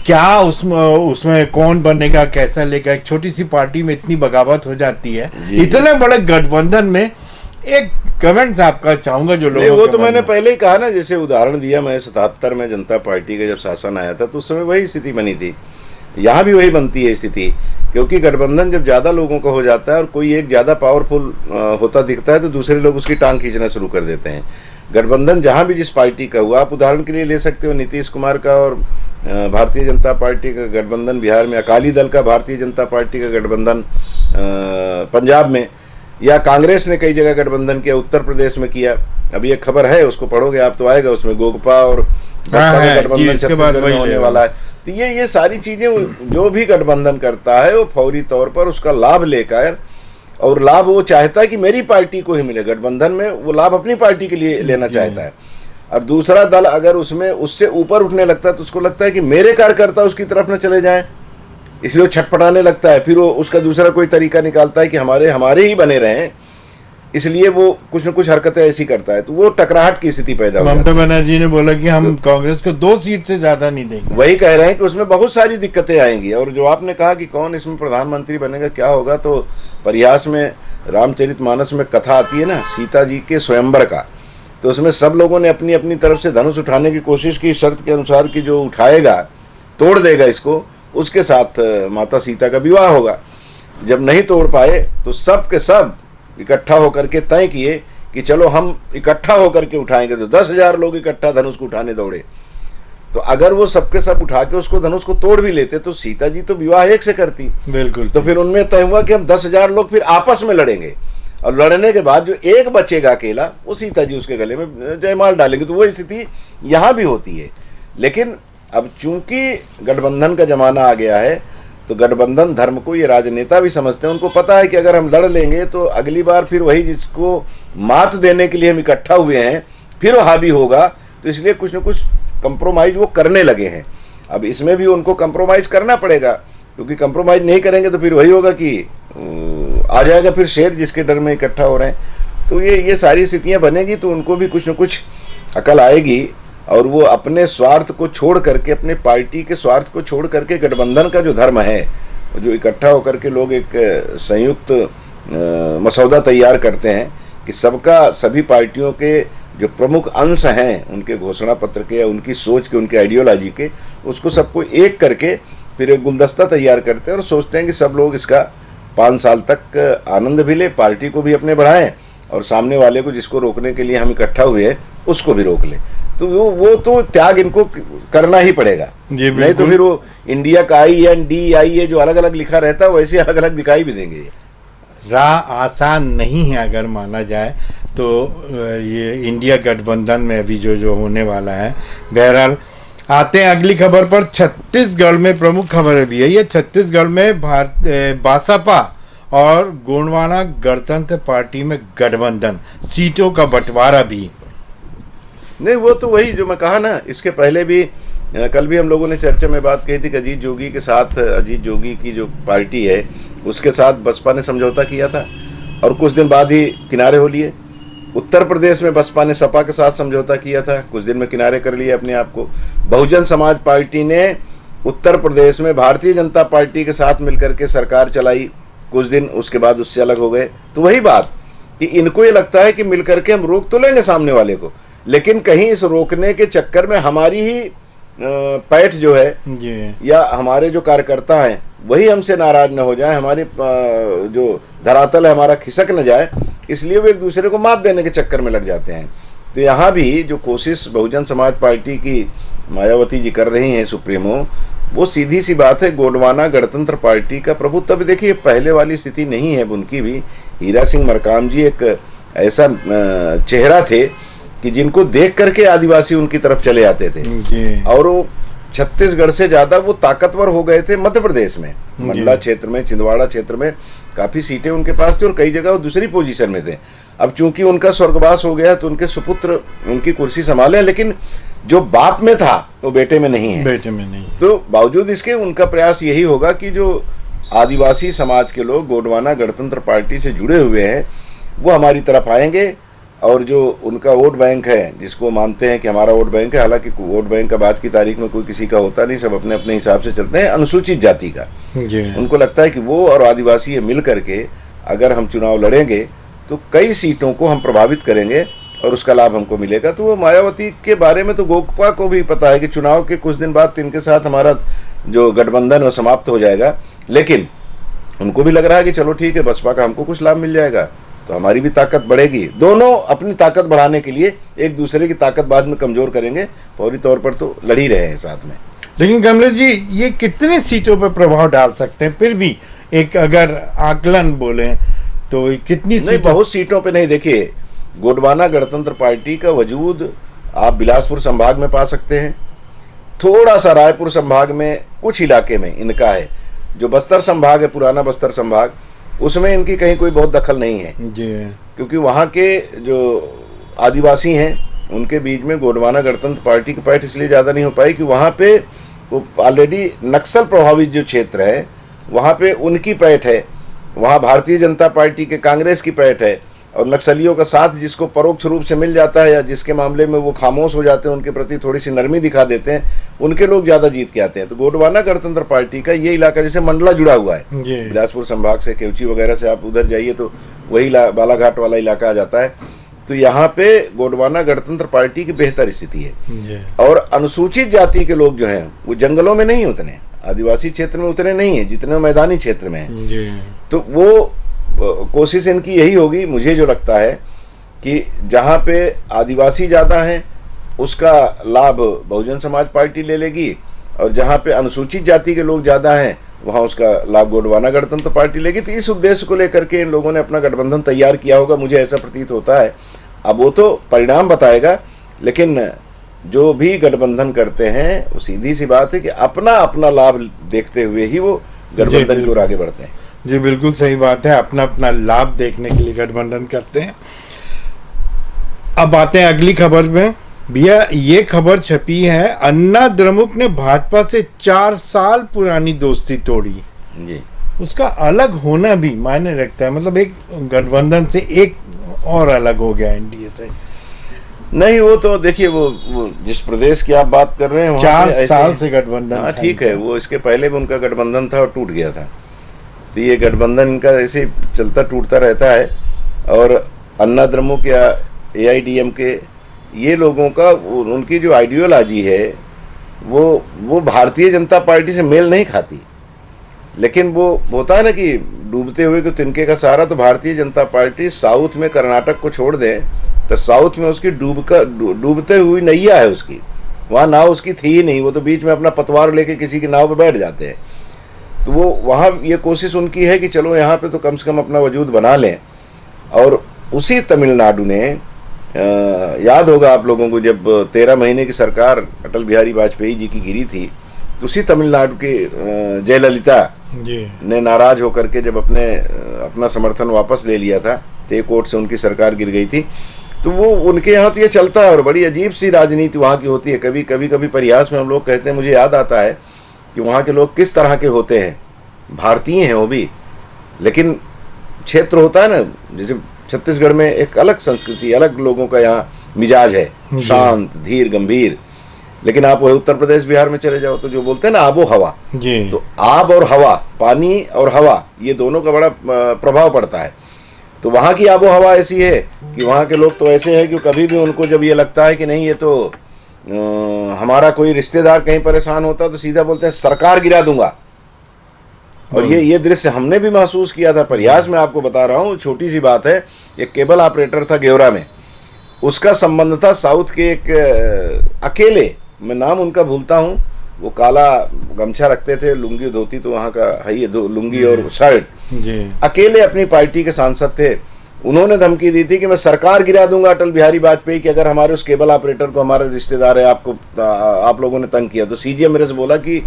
क्या उसमें कौन बनेगा, कैसा लेगा? एक छोटी सी पार्टी में इतनी बगावत हो जाती है, इतने बड़े गठबंधन में। एक कमेंट्स आपका चाहूंगा जो लोग, वो तो मैंने पहले ही कहा ना, जैसे उदाहरण दिया मैं 77 में जनता पार्टी का जब शासन आया था तो उस समय वही स्थिति बनी थी, यहाँ भी वही बनती है स्थिति। क्योंकि गठबंधन जब ज़्यादा लोगों का हो जाता है और कोई एक ज़्यादा पावरफुल होता दिखता है तो दूसरे लोग उसकी टांग खींचना शुरू कर देते हैं। गठबंधन जहाँ भी जिस पार्टी का हुआ, आप उदाहरण के लिए ले सकते हो नीतीश कुमार का और भारतीय जनता पार्टी का गठबंधन बिहार में, अकाली दल का भारतीय जनता पार्टी का गठबंधन पंजाब में, या कांग्रेस ने कई जगह गठबंधन किया, उत्तर प्रदेश में किया। अभी एक खबर है, उसको पढ़ोगे आप तो आएगा, उसमें गोगपा और गठबंधन छत्तीसगढ़ में होने वाला है। तो ये सारी चीजें जो भी गठबंधन करता है वो फौरी तौर पर उसका लाभ लेकर, और लाभ वो चाहता है कि मेरी पार्टी को ही मिले। गठबंधन में वो लाभ अपनी पार्टी के लिए लेना चाहता है, और दूसरा दल अगर उसमें उससे ऊपर उठने लगता है तो उसको लगता है कि मेरे कार्यकर्ता उसकी तरफ न चले जाएं, इसलिए वो छटपटाने लगता है। फिर वो उसका दूसरा कोई तरीका निकालता है कि हमारे ही बने रहें, इसलिए वो कुछ न कुछ हरकतें ऐसी करता है। तो वो टकराहट की स्थिति पैदा हो जाती है। ममता बनर्जी ने बोला कि हम कांग्रेस को 2 सीट से ज्यादा नहीं देंगे। वही कह रहे हैं कि उसमें बहुत सारी दिक्कतें आएंगी। और जो आपने कहा कि कौन इसमें प्रधानमंत्री बनेगा, क्या होगा, तो प्रयास में रामचरितमानस में कथा आती है ना सीता जी के स्वयंवर का, तो उसमें सब लोगों ने अपनी अपनी तरफ से धनुष उठाने की कोशिश की, शर्त के अनुसार कि जो उठाएगा तोड़ देगा इसको, उसके साथ माता सीता का विवाह होगा। जब नहीं तोड़ पाए तो सब के सब इकट्ठा होकर के तय किए कि चलो हम इकट्ठा होकर के उठाएंगे। तो 10,000 लोग इकट्ठा धनुष को उठाने दौड़े। तो अगर वो सबके सब उठा के उसको धनुष को तोड़ भी लेते तो सीता जी तो विवाह एक से करती। बिल्कुल। तो फिर उनमें तय हुआ कि हम 10,000 लोग फिर आपस में लड़ेंगे, और लड़ने के बाद जो एक बचेगा अकेला, वो सीता जी उसके गले में जयमाल डालेंगे। तो वो स्थिति यहाँ भी होती है। लेकिन अब चूंकि गठबंधन का जमाना आ गया है, तो गठबंधन धर्म को ये राजनेता भी समझते हैं। उनको पता है कि अगर हम लड़ लेंगे तो अगली बार फिर वही जिसको मात देने के लिए हम इकट्ठा हुए हैं फिर वो हावी होगा। तो इसलिए कुछ न कुछ कंप्रोमाइज वो करने लगे हैं। अब इसमें भी उनको कंप्रोमाइज करना पड़ेगा, क्योंकि कंप्रोमाइज नहीं करेंगे तो फिर वही होगा कि आ जाएगा फिर शेर जिसके डर में इकट्ठा हो रहे हैं। तो ये सारी स्थितियां बनेगी तो उनको भी कुछ न कुछ अकल आएगी, और वो अपने स्वार्थ को छोड़ करके, अपने पार्टी के स्वार्थ को छोड़ करके गठबंधन का जो धर्म है, जो इकट्ठा होकर के लोग एक संयुक्त मसौदा तैयार करते हैं कि सबका, सभी पार्टियों के जो प्रमुख अंश हैं उनके घोषणा पत्र के या उनकी सोच के, उनके आइडियोलॉजी के, उसको सबको एक करके फिर एक गुलदस्ता तैयार करते हैं और सोचते हैं कि सब लोग इसका 5 साल तक आनंद भी ले, पार्टी को भी अपने बढ़ाएं और सामने वाले को जिसको रोकने के लिए हम इकट्ठा हुए हैं उसको भी रोक ले। तो वो तो त्याग इनको करना ही पड़ेगा, नहीं तो फिर वो इंडिया का INDIA जो अलग अलग लिखा रहता है वैसे अलग अलग दिखाई भी देंगे। राह आसान नहीं है अगर माना जाए तो ये इंडिया गठबंधन में अभी जो होने वाला है। बहरहाल आते हैं अगली खबर पर। छत्तीसगढ़ में प्रमुख खबर भी है ये। छत्तीसगढ़ में बसपा और गोंडवाना गणतंत्र पार्टी में गठबंधन, सीटों का बंटवारा भी। नहीं, वो तो वही जो मैं कहा ना, इसके पहले भी कल भी हम लोगों ने चर्चा में बात कही थी कि अजीत जोगी के साथ, अजीत जोगी की जो पार्टी है उसके साथ बसपा ने समझौता किया था और कुछ दिन बाद ही किनारे हो लिए। उत्तर प्रदेश में बसपा ने सपा के साथ समझौता किया था, कुछ दिन में किनारे कर लिए अपने आप को। बहुजन समाज पार्टी ने उत्तर प्रदेश में भारतीय जनता पार्टी के साथ मिलकर के सरकार चलाई, कुछ दिन उसके बाद उससे अलग हो गए। तो वही बात कि इनको ये लगता है कि मिलकर के हम रोक तो लेंगे सामने वाले को, लेकिन कहीं इस रोकने के चक्कर में हमारी ही पैठ जो है या हमारे जो कार्यकर्ता हैं वही हमसे नाराज न हो जाए, हमारी जो धरातल है हमारा खिसक न जाए, इसलिए वो एक दूसरे को मात देने के चक्कर में लग जाते हैं। तो यहाँ भी जो कोशिश बहुजन समाज पार्टी की मायावती जी कर रही हैं सुप्रीमो, वो सीधी सी बात है गोंडवाना गणतंत्र पार्टी का प्रभुत्व। तब देखिए पहले वाली स्थिति नहीं है उनकी भी। हीरा सिंह मरकाम जी एक ऐसा चेहरा थे कि जिनको देख करके आदिवासी उनकी तरफ चले आते थे, और वो छत्तीसगढ़ से ज्यादा वो ताकतवर हो गए थे मध्य प्रदेश में, मंडला क्षेत्र में, छिंदवाड़ा क्षेत्र में काफी सीटें उनके पास थी और कई जगह वो दूसरी पोजीशन में थे। अब चूंकि उनका स्वर्गवास हो गया तो उनके सुपुत्र उनकी कुर्सी संभाले, लेकिन जो बाप में था वो बेटे में नहीं है, बेटे में नहीं। तो बावजूद इसके उनका प्रयास यही होगा कि जो आदिवासी समाज के लोग गोंडवाना गणतंत्र पार्टी से जुड़े हुए हैं वो हमारी तरफ आएंगे, और जो उनका वोट बैंक है जिसको मानते हैं कि हमारा वोट बैंक है, हालांकि वोट बैंक अब आज की तारीख में कोई किसी का होता नहीं, सब अपने अपने हिसाब से चलते हैं, अनुसूचित जाति का। उनको लगता है कि वो और आदिवासी मिल करके अगर हम चुनाव लड़ेंगे तो कई सीटों को हम प्रभावित करेंगे और उसका लाभ हमको मिलेगा। तो वो मायावती के बारे में तो गोपा को भी पता है कि चुनाव के कुछ दिन बाद इनके साथ हमारा जो गठबंधन वो समाप्त हो जाएगा, लेकिन उनको भी लग रहा है कि चलो ठीक है, बसपा का हमको कुछ लाभ मिल जाएगा तो हमारी भी ताकत बढ़ेगी। दोनों अपनी ताकत बढ़ाने के लिए एक दूसरे की ताकत बाद में कमजोर करेंगे, फौरी तौर पर तो लड़ ही रहे हैं साथ में। लेकिन कमलेश जी, ये कितने सीटों पर प्रभाव डाल सकते हैं? फिर भी एक अगर आकलन बोले तो कितनी नहीं, बहुत सीटों पे नहीं। देखिए, गोंडवाना गणतंत्र पार्टी का वजूद आप बिलासपुर संभाग में पा सकते हैं, थोड़ा सा रायपुर संभाग में कुछ इलाके में इनका है। जो बस्तर संभाग है, पुराना बस्तर संभाग, उसमें इनकी कहीं कोई बहुत दखल नहीं है जी, क्योंकि वहाँ के जो आदिवासी हैं उनके बीच में गोंडवाना गणतंत्र पार्टी की पैठ इसलिए ज़्यादा नहीं हो पाई कि वहाँ पे वो ऑलरेडी नक्सल प्रभावित जो क्षेत्र है वहाँ पे उनकी पैठ है, वहाँ भारतीय जनता पार्टी के, कांग्रेस की पैठ है, और नक्सलियों का साथ जिसको परोक्ष रूप से मिल जाता है या जिसके मामले में वो खामोश हो जाते हैं, उनके प्रति थोड़ी सी नरमी दिखा देते हैं, उनके लोग ज़्यादा जीत के आते हैं। तो गोंडवाना गणतंत्र पार्टी का ये इलाका, जैसे मंडला जुड़ा हुआ है बिलासपुर संभाग से, केवची वगैरह से आप उधर जाइए तो वही बालाघाट वाला इलाका आ जाता है। तो यहाँ पे गोंडवाना गणतंत्र पार्टी की बेहतर स्थिति है, और अनुसूचित जाति के लोग जो हैं वो जंगलों में नहीं उतने, आदिवासी क्षेत्र में उतने नहीं है जितने मैदानी क्षेत्र में है। जी। तो वो कोशिश इनकी यही होगी, मुझे जो लगता है कि जहाँ पे आदिवासी ज़्यादा हैं उसका लाभ बहुजन समाज पार्टी ले लेगी, और जहाँ पे अनुसूचित जाति के लोग ज़्यादा हैं वहाँ उसका लाभ गोंडवाना गणतंत्र पार्टी लेगी। तो इस उद्देश्य को लेकर के इन लोगों ने अपना गठबंधन तैयार किया होगा, मुझे ऐसा प्रतीत होता है। अब वो तो परिणाम बताएगा, लेकिन जो भी गठबंधन करते हैं वो सीधी सी बात है कि अपना अपना लाभ देखते हुए ही वो गठबंधन की ओर आगे बढ़ते हैं। जी बिल्कुल सही बात है, अपना अपना लाभ देखने के लिए गठबंधन करते हैं। अब आते हैं अगली खबर में। भैया ये खबर छपी है, अन्ना द्रमुक ने भाजपा से 4 साल पुरानी दोस्ती तोड़ी। जी। उसका अलग होना भी मायने रखता है, मतलब एक गठबंधन से एक और अलग हो गया एनडीए से। नहीं, वो तो देखिए वो जिस प्रदेश की आप बात कर रहे हैं 4 साल से गठबंधन। हाँ ठीक है, वो इसके पहले भी उनका गठबंधन था और टूट गया था। तो ये गठबंधन इनका ऐसे चलता टूटता रहता है। और अन्ना द्रमुक या AIDMK ये लोगों का उनकी जो आइडियोलॉजी है वो भारतीय जनता पार्टी से मेल नहीं खाती। लेकिन वो होता है ना कि डूबते हुए को तिनके का सहारा। तो भारतीय जनता पार्टी साउथ में कर्नाटक को छोड़ दे तो साउथ में उसकी डूबते हुई नैया है उसकी, वहाँ नाव उसकी थी ही नहीं। वो तो बीच में अपना पतवार लेके किसी की नाव पर बैठ जाते हैं। तो वो वहाँ ये कोशिश उनकी है कि चलो यहाँ पे तो कम से कम अपना वजूद बना लें। और उसी तमिलनाडु ने याद होगा आप लोगों को, जब 13 महीने की सरकार अटल बिहारी वाजपेयी जी की गिरी थी, तो उसी तमिलनाडु की जयललिता ने नाराज होकर के जब अपना समर्थन वापस ले लिया था, तो एक वोट से उनकी सरकार गिर गई थी। तो वो उनके यहाँ तो ये चलता है और बड़ी अजीब सी राजनीति वहाँ की होती है। कभी परिहास में हम लोग कहते हैं, मुझे याद आता है कि वहाँ के लोग किस तरह के होते हैं। भारतीय हैं वो भी, लेकिन क्षेत्र होता है ना, जैसे छत्तीसगढ़ में एक अलग संस्कृति, अलग लोगों का यहाँ मिजाज है, शांत धीर गंभीर। लेकिन आप वही उत्तर प्रदेश बिहार में चले जाओ तो जो बोलते हैं ना आबो हवा, तो आब और हवा, पानी और हवा, ये दोनों का बड़ा प्रभाव पड़ता है। तो वहाँ की आबो हवा ऐसी है कि वहाँ के लोग तो ऐसे हैं कि कभी भी उनको जब ये लगता है कि नहीं ये तो हमारा कोई रिश्तेदार कहीं परेशान होता तो सीधा बोलते हैं सरकार गिरा दूंगा। और ये दृश्य हमने भी महसूस किया था। प्रयास में आपको बता रहा हूँ, छोटी सी बात है। एक केबल ऑपरेटर था गेवरा में, उसका संबंध था साउथ के एक अकेले, मैं नाम उनका भूलता हूँ, वो काला गमछा रखते थे, लुंगी धोती तो वहाँ का है ही, लुंगी और शर्ट, अकेले अपनी पार्टी के सांसद थे। उन्होंने धमकी दी थी कि मैं सरकार गिरा दूंगा अटल बिहारी वाजपेयी की अगर हमारे उस केबल ऑपरेटर को, हमारे रिश्तेदार है, आप लोगों ने तंग किया। तो CGM मेरे से बोला कि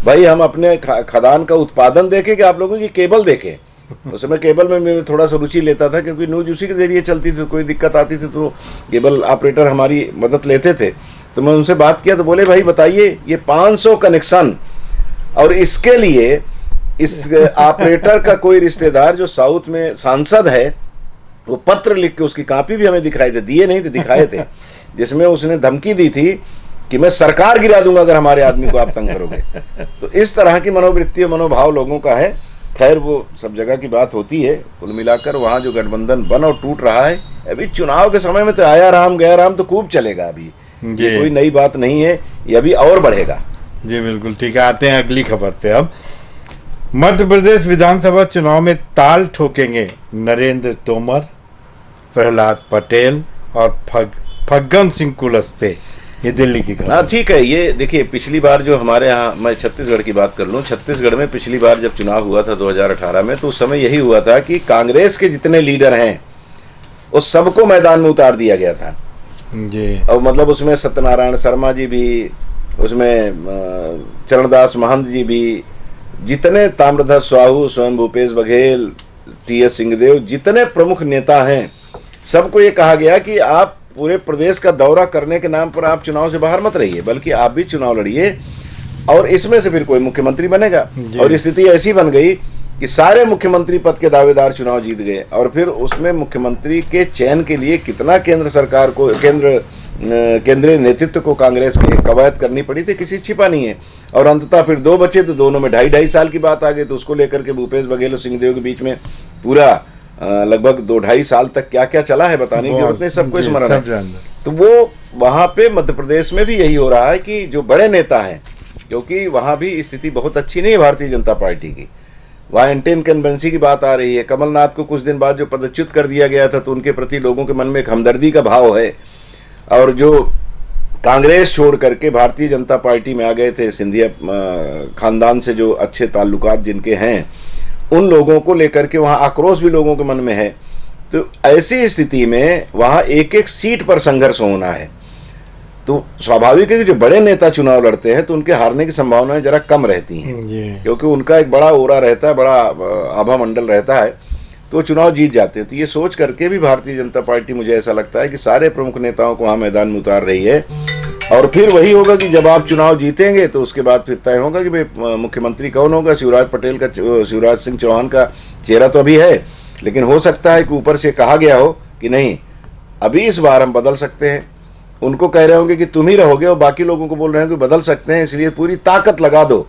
भाई हम अपने खदान का उत्पादन देखें कि आप लोगों की केबल देखें। उस समय केबल में मैं थोड़ा सा रुचि लेता था क्योंकि न्यूज उसी के जरिए चलती थी, कोई दिक्कत आती थी तो केबल ऑपरेटर हमारी मदद लेते थे। तो मैं उनसे बात किया तो बोले भाई बताइए ये 500 कनेक्शन, और इसके लिए इस ऑपरेटर का कोई रिश्तेदार जो साउथ में सांसद है वो पत्र लिख के, उसकी कॉपी भी हमें दिखाए थे, दिए नहीं थे दिखाए थे, जिसमें उसने धमकी दी थी कि मैं सरकार गिरा दूंगा अगर हमारे आदमी को आप तंग करोगे। तो इस तरह की मनोवृत्ति और मनोभाव लोगों का है। खैर वो सब जगह की बात होती है। कुल मिलाकर वहाँ जो गठबंधन बन और टूट रहा है, अभी चुनाव के समय में तो आया राम गया राम तो खूब चलेगा। अभी ये कोई नई बात नहीं है, ये अभी और बढ़ेगा। जी बिल्कुल ठीक है। आते हैं अगली खबर पे। अब मध्य प्रदेश विधानसभा चुनाव में ताल ठोकेंगे नरेंद्र तोमर, प्रहलाद पटेल और फग्गन सिंह कुलस्ते। ये दिल्ली की खबर। हाँ ठीक है। ये देखिए पिछली बार जो हमारे यहाँ, मैं छत्तीसगढ़ की बात कर लूँ, छत्तीसगढ़ में पिछली बार जब चुनाव हुआ था 2018 में, तो उस समय यही हुआ था कि कांग्रेस के जितने लीडर हैं उस सबको मैदान में उतार दिया गया था जी। और मतलब उसमें सत्यनारायण शर्मा जी भी, उसमें चरणदास महंत जी भी, जितने ताम्रध्वज साहू, स्वयं भूपेश बघेल, TS सिंहदेव, जितने प्रमुख नेता हैं, सबको ये कहा गया कि आप पूरे प्रदेश का दौरा करने के नाम पर आप चुनाव से बाहर मत रहिए, बल्कि आप भी चुनाव लड़िए और इसमें से फिर कोई मुख्यमंत्री बनेगा। और स्थिति ऐसी बन गई कि सारे मुख्यमंत्री पद के दावेदार चुनाव जीत गए। और फिर उसमें मुख्यमंत्री के चयन के लिए कितना केंद्र सरकार को, केंद्रीय नेतृत्व को कांग्रेस के कवायद करनी पड़ी थी, किसी छिपा नहीं है। और अंततः फिर 2 बचे तो दोनों में 2.5 साल की बात आ गई। तो उसको लेकर के भूपेश बघेल और सिंहदेव के बीच में पूरा लगभग 2-2.5 साल तक क्या क्या चला है बताने की जरूरत नहीं, सबको स्मरण है। तो वो वहाँ पे मध्य प्रदेश में भी यही हो रहा है कि जो बड़े नेता हैं क्योंकि वहाँ भी स्थिति बहुत अच्छी नहीं है भारतीय जनता पार्टी की। वहाँ एंटी इनकम्बेंसी की बात आ रही है। कमलनाथ को कुछ दिन बाद जो पदच्युत कर दिया गया था, तो उनके प्रति लोगों के मन में एक हमदर्दी का भाव है। और जो कांग्रेस छोड़ करके भारतीय जनता पार्टी में आ गए थे, सिंधिया खानदान से जो अच्छे ताल्लुकात जिनके हैं, उन लोगों को लेकर के वहाँ आक्रोश भी लोगों के मन में है। तो ऐसी स्थिति में वहाँ एक एक सीट पर संघर्ष होना है। तो स्वाभाविक है कि जो बड़े नेता चुनाव लड़ते हैं तो उनके हारने की संभावनाएं जरा कम रहती हैं, क्योंकि उनका एक बड़ा ओरा रहता है, बड़ा आभा मंडल रहता है, तो चुनाव जीत जाते हैं। तो ये सोच करके भी भारतीय जनता पार्टी, मुझे ऐसा लगता है कि सारे प्रमुख नेताओं को वहाँ मैदान में उतार रही है। और फिर वही होगा कि जब आप चुनाव जीतेंगे तो उसके बाद फिर तय होगा कि भाई मुख्यमंत्री कौन होगा। शिवराज सिंह चौहान का चेहरा तो अभी है, लेकिन हो सकता है कि ऊपर से कहा गया हो कि नहीं, अभी इस बार हम बदल सकते हैं। उनको कह रहे होंगे कि तुम ही रहोगे, और बाकी लोगों को बोल रहे हैं कि बदल सकते हैं, इसलिए पूरी ताकत लगा दो,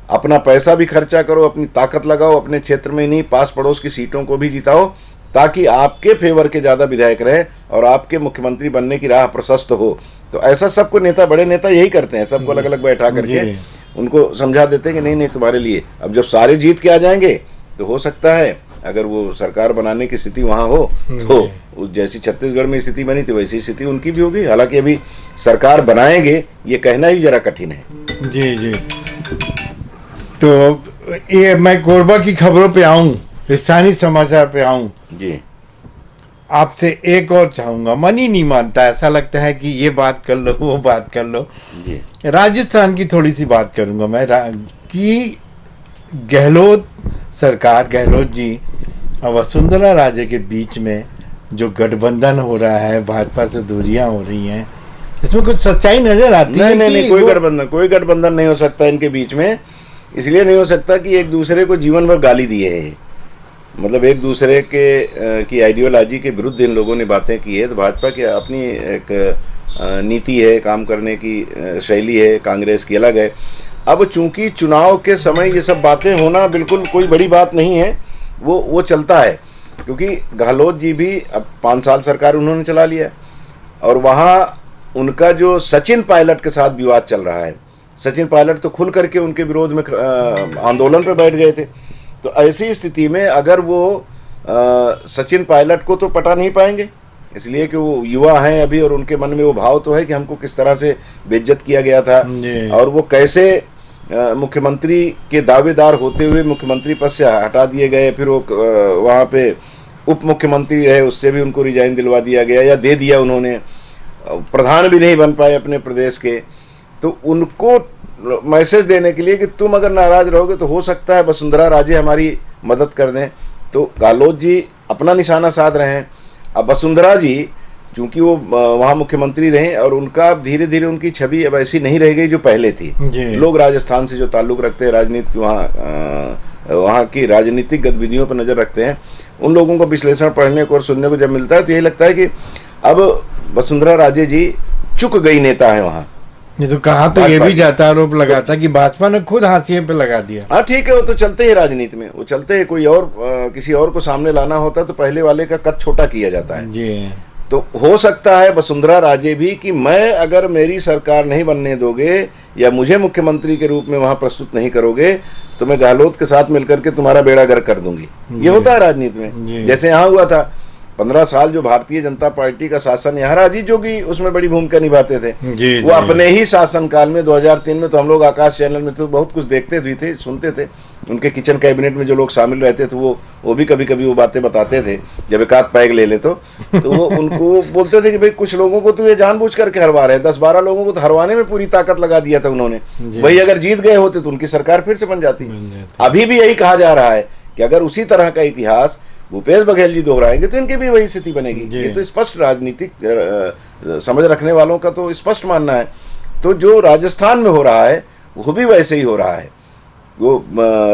अपना पैसा भी खर्चा करो, अपनी ताकत लगाओ, अपने क्षेत्र में नहीं पास पड़ोस की सीटों को भी जिताओ, ताकि आपके फेवर के ज़्यादा विधायक रहे और आपके मुख्यमंत्री बनने की राह प्रशस्त हो। तो ऐसा सबको नेता, बड़े नेता यही करते हैं, सबको अलग अलग बैठा करके उनको समझा देते हैं कि नहीं नहीं तुम्हारे लिए। अब जब सारे जीत के आ जाएंगे तो हो सकता है अगर वो सरकार बनाने की स्थिति वहाँ हो तो उस जैसी छत्तीसगढ़ में स्थिति बनी थी वैसी स्थिति उनकी भी होगी। हालांकि अभी सरकार बनाएंगे ये कहना ही जरा कठिन है। जी जी। तो ये मैं कोरबा की खबरों पे आऊँ, स्थानीय समाचार पे आऊँ जी, आपसे एक और चाहूँगा। मन ही नहीं मानता, ऐसा लगता है कि ये बात कर लो वो बात कर लो जी। राजस्थान की थोड़ी सी बात करूँगा मैं कि गहलोत सरकार, गहलोत जी और वसुंधरा राजे के बीच में जो गठबंधन हो रहा है, भाजपा से दूरियां हो रही हैं, इसमें कुछ सच्चाई नजर आती है? नहीं, कोई गठबंधन नहीं हो सकता इनके बीच में। इसलिए नहीं हो सकता कि एक दूसरे को जीवन भर गाली दिए है, मतलब एक दूसरे के की आइडियोलॉजी के विरुद्ध इन लोगों ने बातें की है। तो भाजपा की अपनी एक नीति है, काम करने की शैली है, कांग्रेस की अलग है। अब चूंकि चुनाव के समय ये सब बातें होना बिल्कुल कोई बड़ी बात नहीं है, वो चलता है, क्योंकि गहलोत जी भी अब 5 साल सरकार उन्होंने चला लिया और वहाँ उनका जो सचिन पायलट के साथ विवाद चल रहा है, सचिन पायलट तो खुल करके उनके विरोध में आंदोलन पर बैठ गए थे। तो ऐसी स्थिति में अगर वो सचिन पायलट को तो पटा नहीं पाएंगे, इसलिए कि वो युवा हैं अभी और उनके मन में वो भाव तो है कि हमको किस तरह से बेइज्जत किया गया था और वो कैसे मुख्यमंत्री के दावेदार होते हुए मुख्यमंत्री पद से हटा दिए गए, फिर वो वहाँ पे उप मुख्यमंत्री रहे, उससे भी उनको रिजाइन दिलवा दिया गया या दे दिया उन्होंने, प्रधान भी नहीं बन पाए अपने प्रदेश के। तो उनको मैसेज देने के लिए कि तुम अगर नाराज रहोगे तो हो सकता है वसुंधरा राजे हमारी मदद कर दें। तो गहलोत जी अपना निशाना साध रहे हैं। अब वसुंधरा जी चूंकि वो वहाँ मुख्यमंत्री रहे और उनका धीरे धीरे उनकी छवि अब ऐसी नहीं रह गई जो पहले थी। लोग राजस्थान से जो ताल्लुक़ रखते हैं, राजनीति वहाँ की राजनीतिक गतिविधियों पर नज़र रखते हैं, उन लोगों को विश्लेषण पढ़ने को और सुनने को जब मिलता है तो यही लगता है कि अब वसुंधरा राजे जी चुक गई नेता है वहाँ। ये तो कहा तो ये भी जाता आरोप लगाता कि भाजपा ने खुद हाशिए पे लगा दिया। हाँ ठीक है, वो तो चलते ही राजनीति में, वो चलते हैं। कोई और किसी और को सामने लाना होता तो पहले वाले का कद छोटा किया जाता है जी। तो हो सकता है वसुंधरा राजे भी कि मैं अगर मेरी सरकार नहीं बनने दोगे या मुझे मुख्यमंत्री के रूप में वहां प्रस्तुत नहीं करोगे तो मैं गहलोत के साथ मिलकर के तुम्हारा बेड़ा गर्क कर दूंगी। ये होता है राजनीति में, जैसे यहाँ हुआ था 15 साल जो भारतीय जनता पार्टी का शासन यहाँ रहा, अजीत जोगी उसमें बड़ी भूमिका निभाते थे। वो अपने ही शासनकाल में 2003 में तो हम लोग आकाश चैनल में तो बहुत कुछ देखते भी थे, सुनते थे। उनके किचन कैबिनेट में जो लोग शामिल रहते थे वो भी कभी कभी वो बातें बताते थे, जब एक आध पैग ले ले तो वो उनको बोलते थे कि भाई कुछ लोगों को तो ये जानबूझ करके हरवा रहे हैं, 10-12 लोगों को तो हरवाने में पूरी ताकत लगा दिया था उन्होंने। वही अगर जीत गए होते तो उनकी सरकार फिर से बन जाती। अभी भी यही कहा जा रहा है कि अगर उसी तरह का इतिहास भूपेश बघेल जी दोहराएंगे तो इनकी भी वही स्थिति बनेगी। ये तो स्पष्ट राजनीतिक समझ रखने वालों का तो स्पष्ट मानना है। तो जो राजस्थान में हो रहा है वो भी वैसे ही हो रहा है। वो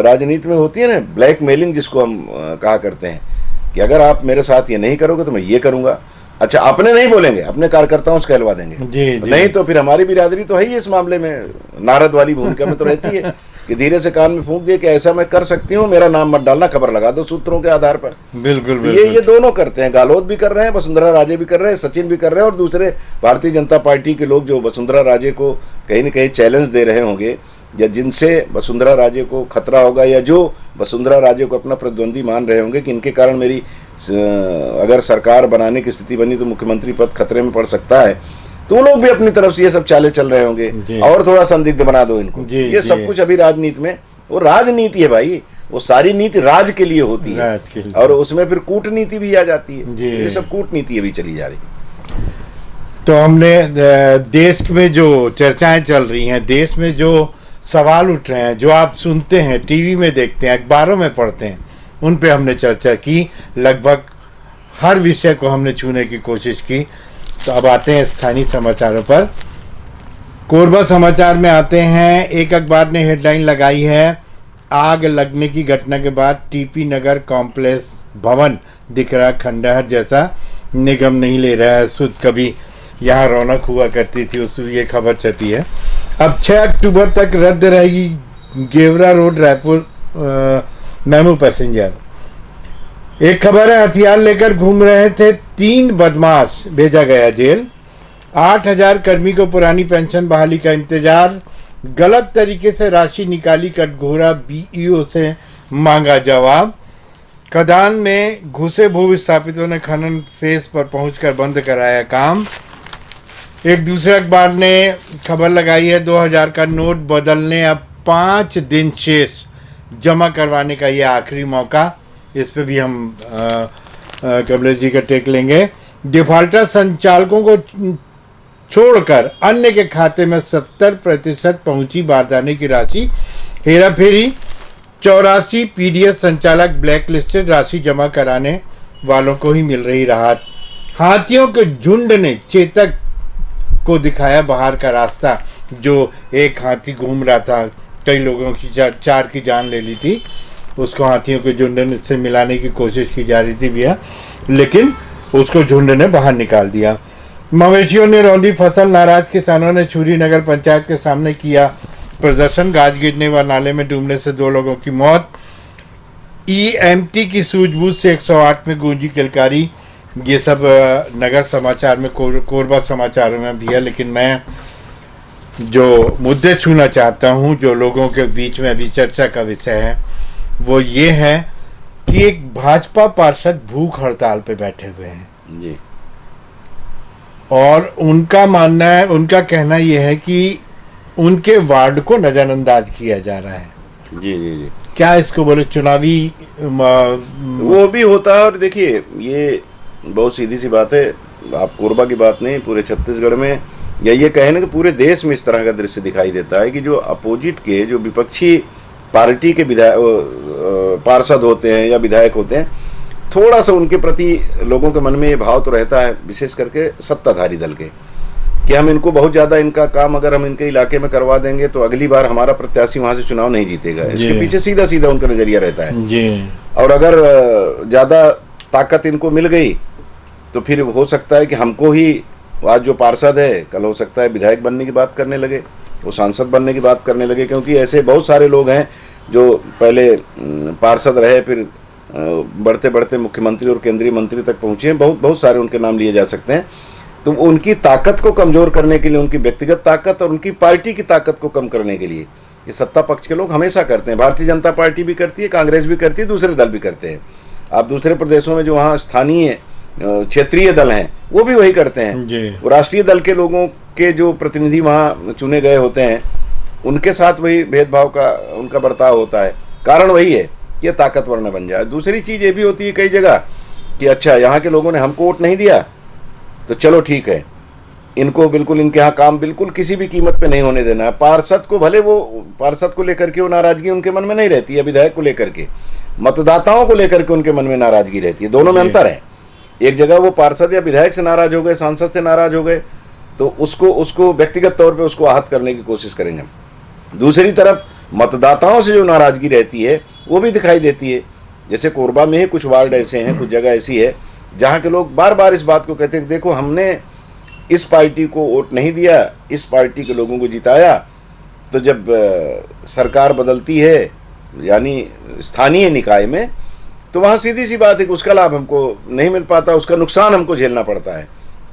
राजनीति में होती है ना ब्लैकमेलिंग, जिसको हम कहा करते हैं कि अगर आप मेरे साथ ये नहीं करोगे तो मैं ये करूंगा। अच्छा, अपने नहीं बोलेंगे, अपने कार्यकर्ताओं से कहलवा देंगे जी। नहीं तो फिर हमारी बिरादरी तो है ही इस मामले में नारद वाली भूमिका में तो रहती है कि धीरे से कान में फूंक दिए कि ऐसा मैं कर सकती हूँ, मेरा नाम मत डालना, खबर लगा दो सूत्रों के आधार पर। बिल्कुल, तो ये दोनों करते हैं, गहलोत भी कर रहे हैं, वसुंधरा राजे भी कर रहे हैं, सचिन भी कर रहे हैं, और दूसरे भारतीय जनता पार्टी के लोग जो वसुंधरा राजे को कहीं न कहीं चैलेंज दे रहे होंगे या जिनसे वसुंधरा राजे को खतरा होगा, या जो वसुंधरा राजे को अपना प्रतिद्वंदी मान रहे होंगे कि इनके कारण मेरी अगर सरकार बनाने की स्थिति बनी तो मुख्यमंत्री पद खतरे में पड़ सकता है, तो वो लोग भी अपनी तरफ से ये सब चाले चल रहे होंगे और थोड़ा संदिग्ध बना दो इनको। ये सब कुछ अभी राजनीति में, वो राजनीति है भाई, वो सारी नीति राज के लिए होती है और उसमें फिर कूटनीति भी आ जाती है। ये सब कूटनीति अभी चली जा रही है। तो हमने देश में जो चर्चाएं चल रही हैं, देश में जो सवाल उठ रहे हैं, जो आप सुनते हैं, टीवी में देखते हैं, अखबारों में पढ़ते हैं, उन पे हमने चर्चा की। लगभग हर विषय को हमने छूने की कोशिश की। तो अब आते हैं स्थानीय समाचारों पर। कोरबा समाचार में आते हैं। एक अखबार ने हेडलाइन लगाई है, आग लगने की घटना के बाद टीपी नगर कॉम्प्लेक्स भवन दिख रहा खंडहर जैसा, निगम नहीं ले रहा है सुध। कभी यहाँ रौनक हुआ करती थी, उस ये खबर छपी है। अब 6 अक्टूबर तक रद्द रहेगी Gevra road Raipur MEMU passenger. एक खबर है, हथियार लेकर घूम रहे थे 3 बदमाश, भेजा गया जेल। 8,000 कर्मी को पुरानी पेंशन बहाली का इंतजार। गलत तरीके से राशि निकाली कटघोरा, बीईओ से मांगा जवाब। खदान में घुसे भू विस्थापितों ने खनन फेस पर पहुंचकर बंद कराया काम। एक दूसरे अखबार ने खबर लगाई है, 2000 का नोट बदलने अब 5 दिन शेष, जमा करवाने का ये आखिरी मौका। इस पे भी हम कमलेश जी का टेक लेंगे। डिफॉल्टर संचालकों को छोड़कर अन्य के खाते में 70% पहुंची बारदाने की राशि। हेरा फेरी, 84 पीडीएस संचालक ब्लैक लिस्टेड, राशि जमा कराने वालों को ही मिल रही राहत। हाथियों के झुंड ने चेतक को दिखाया बाहर का रास्ता। जो एक हाथी घूम रहा था, कई लोगों की 4 की जान ले ली थी, उसको हाथियों के झुंड से मिलाने की कोशिश की जा रही थी भैया, लेकिन उसको झुंड ने बाहर निकाल दिया। मवेशियों ने रौंदी फसल, नाराज किसानों ने छुरी नगर पंचायत के सामने किया प्रदर्शन। गाज गिरने व नाले में डूबने से 2 लोगों की मौत। ईएमटी की सूझबूझ से 108 में गूंजी किलकारी। ये सब नगर समाचार में, कोरबा समाचारों में भी है। लेकिन मैं जो मुद्दे छूना चाहता हूँ, जो लोगों के बीच में अभी चर्चा का विषय है, वो ये है कि एक भाजपा पार्षद भूख हड़ताल पे बैठे हुए हैं जी, और उनका मानना है, उनका कहना यह है कि उनके वार्ड को नजरअंदाज किया जा रहा है। जी जी जी, क्या इसको बोले, चुनावी वो भी होता है। और देखिए, ये बहुत सीधी सी बात है, आप कोरबा की बात नहीं, पूरे छत्तीसगढ़ में या ये कहें ना कि पूरे देश में इस तरह का दृश्य दिखाई देता है कि जो अपोजिट के, जो विपक्षी पार्टी के पार्षद होते हैं या विधायक होते हैं, थोड़ा सा उनके प्रति लोगों के मन में ये भाव तो रहता है, विशेष करके सत्ताधारी दल के, कि हम इनको बहुत ज़्यादा, इनका काम अगर हम इनके इलाके में करवा देंगे तो अगली बार हमारा प्रत्याशी वहाँ से चुनाव नहीं जीतेगा। इसके पीछे सीधा सीधा उनका नजरिया रहता है जी। और अगर ज़्यादा ताकत इनको मिल गई तो फिर हो सकता है कि हमको ही, आज जो पार्षद है कल हो सकता है विधायक बनने की बात करने लगे, वो सांसद बनने की बात करने लगे। क्योंकि ऐसे बहुत सारे लोग हैं जो पहले पार्षद रहे, फिर बढ़ते बढ़ते मुख्यमंत्री और केंद्रीय मंत्री तक पहुँचे हैं। बहुत सारे उनके नाम लिए जा सकते हैं। तो उनकी ताकत को कमज़ोर करने के लिए, उनकी व्यक्तिगत ताकत और उनकी पार्टी की ताकत को कम करने के लिए ये सत्ता पक्ष के लोग हमेशा करते हैं। भारतीय जनता पार्टी भी करती है, कांग्रेस भी करती है, दूसरे दल भी करते हैं। आप दूसरे प्रदेशों में जो वहाँ स्थानीय क्षेत्रीय दल हैं वो भी वही करते हैं। वो राष्ट्रीय दल के लोगों के जो प्रतिनिधि वहाँ चुने गए होते हैं, उनके साथ वही भेदभाव का उनका बर्ताव होता है। कारण वही है कि ताकतवर न बन जाए। दूसरी चीज़ ये भी होती है कई जगह कि अच्छा, यहाँ के लोगों ने हमको वोट नहीं दिया तो चलो ठीक है, इनको बिल्कुल, इनके यहाँ काम बिल्कुल किसी भी कीमत पे नहीं होने देना है। पार्षद को, भले वो पार्षद को लेकर के वो नाराजगी उनके मन में नहीं रहती है, विधायक को लेकर के, मतदाताओं को लेकर के उनके मन में नाराजगी रहती है। दोनों में अंतर है। एक जगह वो पार्षद या विधायक से नाराज हो गए, सांसद से नाराज हो गए, तो उसको व्यक्तिगत तौर पे उसको आहत करने की कोशिश करेंगे। दूसरी तरफ मतदाताओं से जो नाराजगी रहती है वो भी दिखाई देती है। जैसे कोरबा में ही कुछ वार्ड ऐसे हैं, कुछ जगह ऐसी है जहाँ के लोग बार बार इस बात को कहते हैं, देखो हमने इस पार्टी को वोट नहीं दिया, इस पार्टी के लोगों को जिताया, तो जब सरकार बदलती है यानी स्थानीय निकाय में, तो वहाँ सीधी सी बात है कि उसका लाभ हमको नहीं मिल पाता, उसका नुकसान हमको झेलना पड़ता है।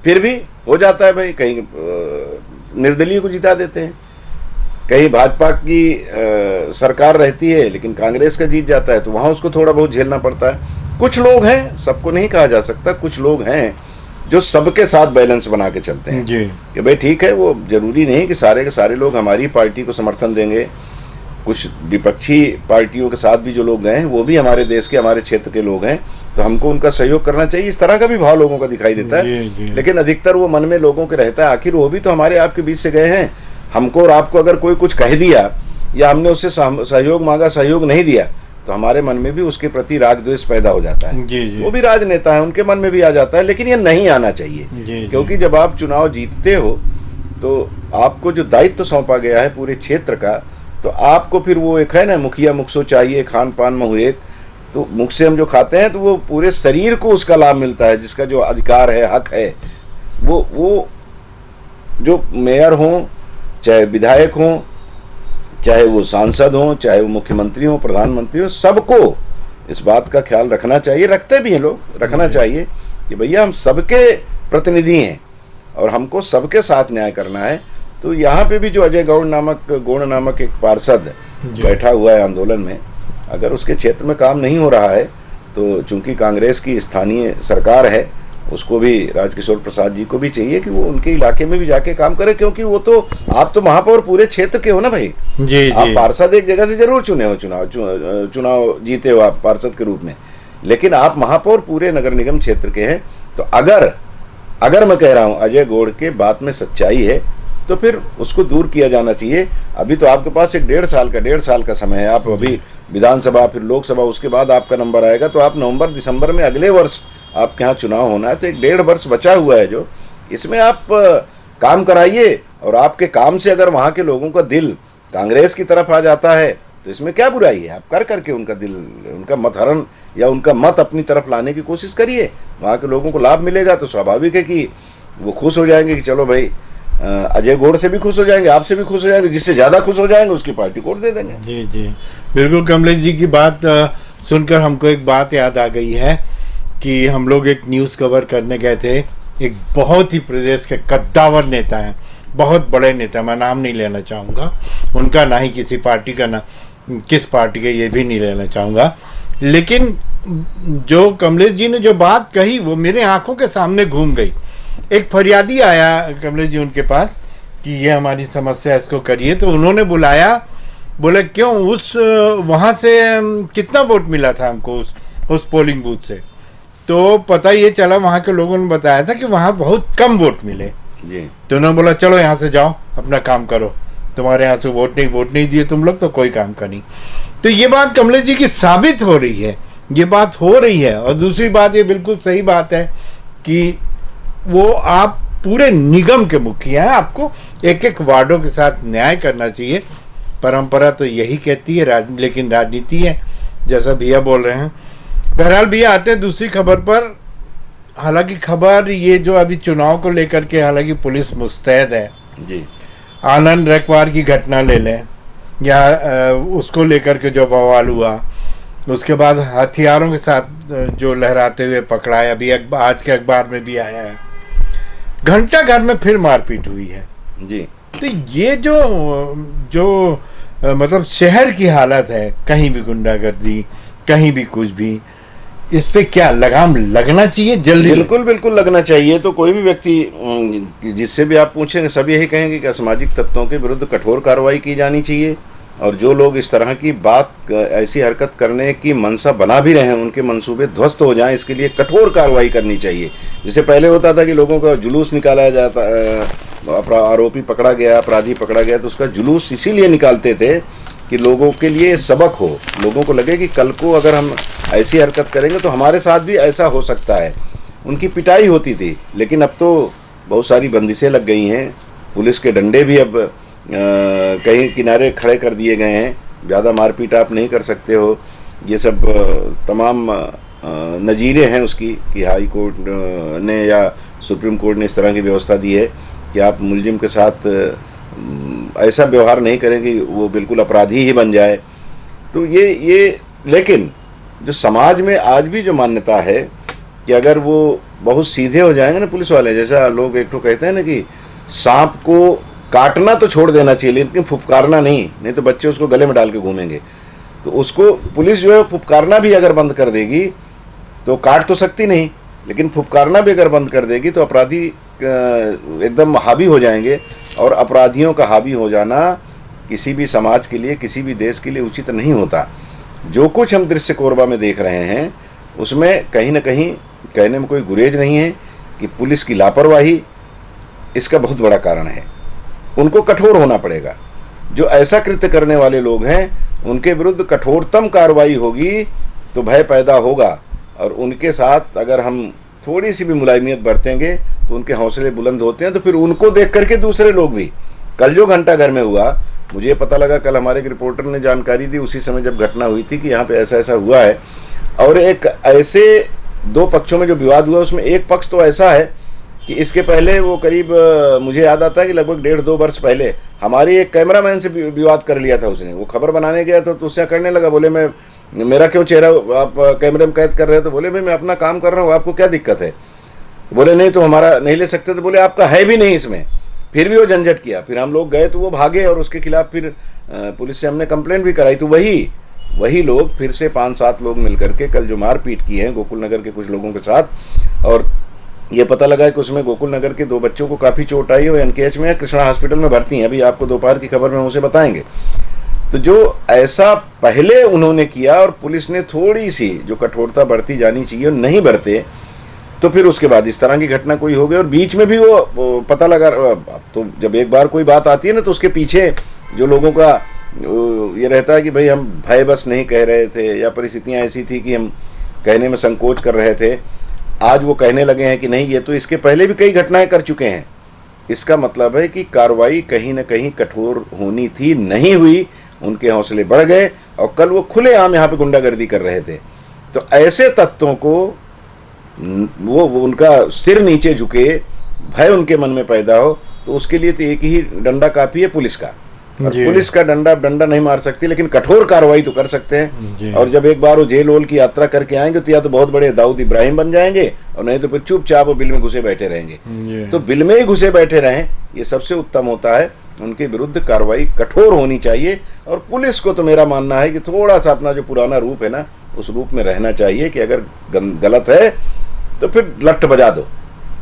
फिर भी हो जाता है भाई, कहीं निर्दलीय को जिता देते हैं। कहीं भाजपा की सरकार रहती है लेकिन कांग्रेस का जीत जाता है, तो वहाँ उसको थोड़ा बहुत झेलना पड़ता है। कुछ लोग हैं, सबको नहीं कहा जा सकता, कुछ लोग हैं जो सबके साथ बैलेंस बना के चलते हैं जी। कि भाई ठीक है, वो जरूरी नहीं कि सारे के सारे लोग हमारी पार्टी को समर्थन देंगे। कुछ विपक्षी पार्टियों के साथ भी जो लोग गए हैं वो भी हमारे देश के, हमारे क्षेत्र के लोग हैं, तो हमको उनका सहयोग करना चाहिए। इस तरह का भी भाव लोगों का दिखाई देता है, लेकिन अधिकतर वो मन में लोगों के रहता है, आखिर वो भी तो हमारे आपके बीच से गए हैं। हमको और आपको अगर कोई कुछ कह दिया या हमने उससे सहयोग मांगा, सहयोग नहीं दिया, तो हमारे मन में भी उसके प्रति राग द्वेष पैदा हो जाता है। जी। वो भी राजनेता है, उनके मन में भी आ जाता है, लेकिन ये नहीं आना चाहिए। क्योंकि जब आप चुनाव जीतते हो तो आपको जो दायित्व सौंपा गया है पूरे क्षेत्र का, तो आपको फिर वो एक है ना, मुखिया मुख सो चाहिए, खान पान महुएक, तो मुख से हम जो खाते हैं तो वो पूरे शरीर को उसका लाभ मिलता है, जिसका जो अधिकार है, हक है। वो जो मेयर हों, चाहे विधायक हों, चाहे वो सांसद हों, चाहे वो मुख्यमंत्री हों, प्रधानमंत्री हों, सबको इस बात का ख्याल रखना चाहिए, रखते भी हैं लोग, रखना चाहिए कि भैया हम सबके प्रतिनिधि हैं और हमको सबके साथ न्याय करना है। तो यहाँ पे भी जो अजय गौड़ नामक एक पार्षद बैठा हुआ है आंदोलन में, अगर उसके क्षेत्र में काम नहीं हो रहा है तो चूंकि कांग्रेस की स्थानीय सरकार है, उसको भी, राजकिशोर प्रसाद जी को भी चाहिए कि वो उनके इलाके में भी जाके काम करे, क्योंकि वो तो, आप तो महापौर पूरे क्षेत्र के हो ना भाई। जी। आप पार्षद एक जगह से जरूर चुने हो, चुनाव जीते हो आप पार्षद के रूप में, लेकिन आप महापौर पूरे नगर निगम क्षेत्र के हैं। तो अगर मैं कह रहा हूं अजय गौड़ के बात में सच्चाई है तो फिर उसको दूर किया जाना चाहिए। अभी तो आपके पास एक 1.5 साल का समय है। आप अभी विधानसभा, फिर लोकसभा, उसके बाद आपका नंबर आएगा, तो आप नवंबर दिसंबर में अगले वर्ष आपके यहाँ चुनाव होना है, तो एक 1.5 वर्ष बचा हुआ है, जो इसमें आप काम कराइए। और आपके काम से अगर वहाँ के लोगों का दिल कांग्रेस की तरफ आ जाता है तो इसमें क्या बुराई है। आप कर करके उनका दिल, उनका मतहरण या उनका मत अपनी तरफ लाने की कोशिश करिए। वहाँ के लोगों को लाभ मिलेगा तो स्वाभाविक है कि वो खुश हो जाएंगे कि चलो भाई, अजय गौड़ से भी खुश हो जाएंगे, आपसे भी खुश हो जाएंगे, जिससे ज़्यादा खुश हो जाएंगे उसकी पार्टी को वोट दे देंगे। जी बिल्कुल। कमलेश जी की बात सुनकर हमको एक बात याद आ गई है कि हम लोग एक न्यूज़ कवर करने गए थे। एक बहुत ही प्रदेश के कद्दावर नेता हैं, बहुत बड़े नेता, मैं नाम नहीं लेना चाहूँगा उनका, ना ही किसी पार्टी का, ना किस पार्टी का, ये भी नहीं लेना चाहूँगा, लेकिन जो कमलेश जी ने जो बात कही वो मेरे आंखों के सामने घूम गई। एक फरियादी आया कमलेश जी उनके पास कि ये हमारी समस्या, इसको करिए, तो उन्होंने बुलाया, बोले क्यों, वहाँ से कितना वोट मिला था हमको उस पोलिंग बूथ से, तो पता ये चला, वहाँ के लोगों ने बताया था कि वहाँ बहुत कम वोट मिले जी। तो उन्होंने बोला चलो यहाँ से जाओ, अपना काम करो, तुम्हारे यहाँ से वोट नहीं दिए तुम लोग तो कोई काम का नहीं। तो ये बात कमलेश जी की साबित हो रही है, ये बात हो रही है। और दूसरी बात, ये बिल्कुल सही बात है कि वो आप पूरे निगम के मुखिया हैं, आपको एक एक वार्डों के साथ न्याय करना चाहिए। परंपरा तो यही कहती है, लेकिन राजनीति है, जैसा भैया बोल रहे हैं। बहरहाल भैया आते हैं दूसरी खबर पर। हालांकि खबर ये जो अभी चुनाव को लेकर के, हालांकि पुलिस मुस्तैद है जी। आनंद रखवार की घटना ले लें या उसको लेकर के जो बवाल हुआ, उसके बाद हथियारों के साथ जो लहराते हुए पकड़ा है, अभी आज के अखबार में भी आया है, घंटा घर में फिर मारपीट हुई है जी। तो ये जो मतलब शहर की हालत है, कहीं भी गुंडागर्दी, कहीं भी कुछ भी, इस पे क्या लगाम लगना चाहिए जल्दी? बिल्कुल लगना चाहिए। तो कोई भी व्यक्ति जिससे भी आप पूछेंगे सब यही कहेंगे कि असामाजिक तत्वों के विरुद्ध कठोर कार्रवाई की जानी चाहिए, और जो लोग इस तरह की बात, ऐसी हरकत करने की मनसा बना भी रहे हैं, उनके मंसूबे ध्वस्त हो जाएं, इसके लिए कठोर कार्रवाई करनी चाहिए। जैसे पहले होता था कि लोगों का जुलूस निकाला जाता, आरोपी पकड़ा गया, अपराधी पकड़ा गया, तो उसका जुलूस इसीलिए निकालते थे कि लोगों के लिए सबक हो, लोगों को लगे कि कल को अगर हम ऐसी हरकत करेंगे तो हमारे साथ भी ऐसा हो सकता है। उनकी पिटाई होती थी, लेकिन अब तो बहुत सारी बंदिशें लग गई हैं, पुलिस के डंडे भी अब कहीं किनारे खड़े कर दिए गए हैं, ज़्यादा मारपीट आप नहीं कर सकते हो। ये सब तमाम नज़ीरें हैं उसकी कि हाई कोर्ट ने या सुप्रीम कोर्ट ने इस तरह की व्यवस्था दी है कि आप मुलजिम के साथ ऐसा व्यवहार नहीं करेंगे वो बिल्कुल अपराधी ही बन जाए। तो ये लेकिन जो समाज में आज भी जो मान्यता है कि अगर वो बहुत सीधे हो जाएंगे ना पुलिस वाले, जैसा लोग एक तो कहते हैं ना कि सांप को काटना तो छोड़ देना चाहिए, लेकिन फुफकारना नहीं तो बच्चे उसको गले में डाल के घूमेंगे। तो उसको पुलिस जो है फुफकारना भी अगर बंद कर देगी तो काट तो सकती नहीं, लेकिन फुफकारना भी अगर बंद कर देगी तो अपराधी एकदम हावी हो जाएंगे, और अपराधियों का हावी हो जाना किसी भी समाज के लिए, किसी भी देश के लिए उचित नहीं होता। जो कुछ हम दृश्य कोरबा में देख रहे हैं उसमें कहीं ना कहीं कहने में कोई गुरेज नहीं है कि पुलिस की लापरवाही इसका बहुत बड़ा कारण है। उनको कठोर होना पड़ेगा। जो ऐसा कृत्य करने वाले लोग हैं उनके विरुद्ध कठोरतम कार्रवाई होगी तो भय पैदा होगा, और उनके साथ अगर हम थोड़ी सी भी मुलायमियत बरतेंगे तो उनके हौसले बुलंद होते हैं। तो फिर उनको देख करके दूसरे लोग भी, कल जो घंटा घर में हुआ, मुझे पता लगा, कल हमारे एक रिपोर्टर ने जानकारी दी उसी समय जब घटना हुई थी कि यहाँ पे ऐसा ऐसा हुआ है, और एक ऐसे दो पक्षों में जो विवाद हुआ उसमें एक पक्ष तो ऐसा है कि इसके पहले वो करीब मुझे याद आता है कि लगभग 1.5-2 वर्ष पहले हमारी एक कैमरामैन से विवाद कर लिया था उसने। वो खबर बनाने गया था तो उससे करने लगा, बोले मेरा क्यों चेहरा आप कैमरे में कैद कर रहे हो? तो बोले भाई मैं अपना काम कर रहा हूँ, आपको क्या दिक्कत है? बोले नहीं तो हमारा नहीं ले सकते। तो बोले आपका है भी नहीं इसमें। फिर भी वो झंझट किया, फिर हम लोग गए तो वो भागे, और उसके खिलाफ फिर पुलिस से हमने कंप्लेंट भी कराई। तो वही लोग फिर से 5-7 लोग मिलकर के कल जो मारपीट की है गोकुल नगर के कुछ लोगों के साथ, और ये पता लगा है कि उसमें गोकुल नगर के 2 बच्चों को काफ़ी चोट आई है, वो एनकेएच में कृष्णा हॉस्पिटल में भर्ती हैं। अभी आपको दोपहर की खबर में उसे बताएंगे। तो जो ऐसा पहले उन्होंने किया और पुलिस ने थोड़ी सी जो कठोरता बरती जानी चाहिए नहीं बरते, तो फिर उसके बाद इस तरह की घटना कोई हो गई। और बीच में भी वो पता लगा, तो जब एक बार कोई बात आती है ना तो उसके पीछे जो लोगों का ये रहता है कि भाई हम भय बस नहीं कह रहे थे, या परिस्थितियाँ ऐसी थी कि हम कहने में संकोच कर रहे थे, आज वो कहने लगे हैं कि नहीं ये तो इसके पहले भी कई घटनाएं कर चुके हैं। इसका मतलब है कि कार्रवाई कहीं ना कहीं कठोर होनी थी, नहीं हुई, उनके हौसले बढ़ गए, और कल वो खुलेआम यहाँ पे गुंडागर्दी कर रहे थे। तो ऐसे तत्वों को वो उनका सिर नीचे झुके, भय उनके मन में पैदा हो, तो उसके लिए तो एक ही डंडा काफ़ी है, पुलिस का। और पुलिस का डंडा नहीं मार सकती, लेकिन कठोर कार्रवाई तो कर सकते हैं। और जब एक बार वो जेल ओल की यात्रा करके आएंगे तो या तो बहुत बड़े दाऊद इब्राहिम बन जाएंगे, और नहीं तो फिर चुपचाप वो बिल में घुसे बैठे रहेंगे। तो बिल में ही घुसे बैठे रहें, ये सबसे उत्तम होता है। उनके विरुद्ध कार्रवाई कठोर होनी चाहिए। और पुलिस को तो मेरा मानना है कि थोड़ा सा अपना जो पुराना रूप है ना, उस रूप में रहना चाहिए कि अगर गलत है तो फिर लट्ठ बजा दो।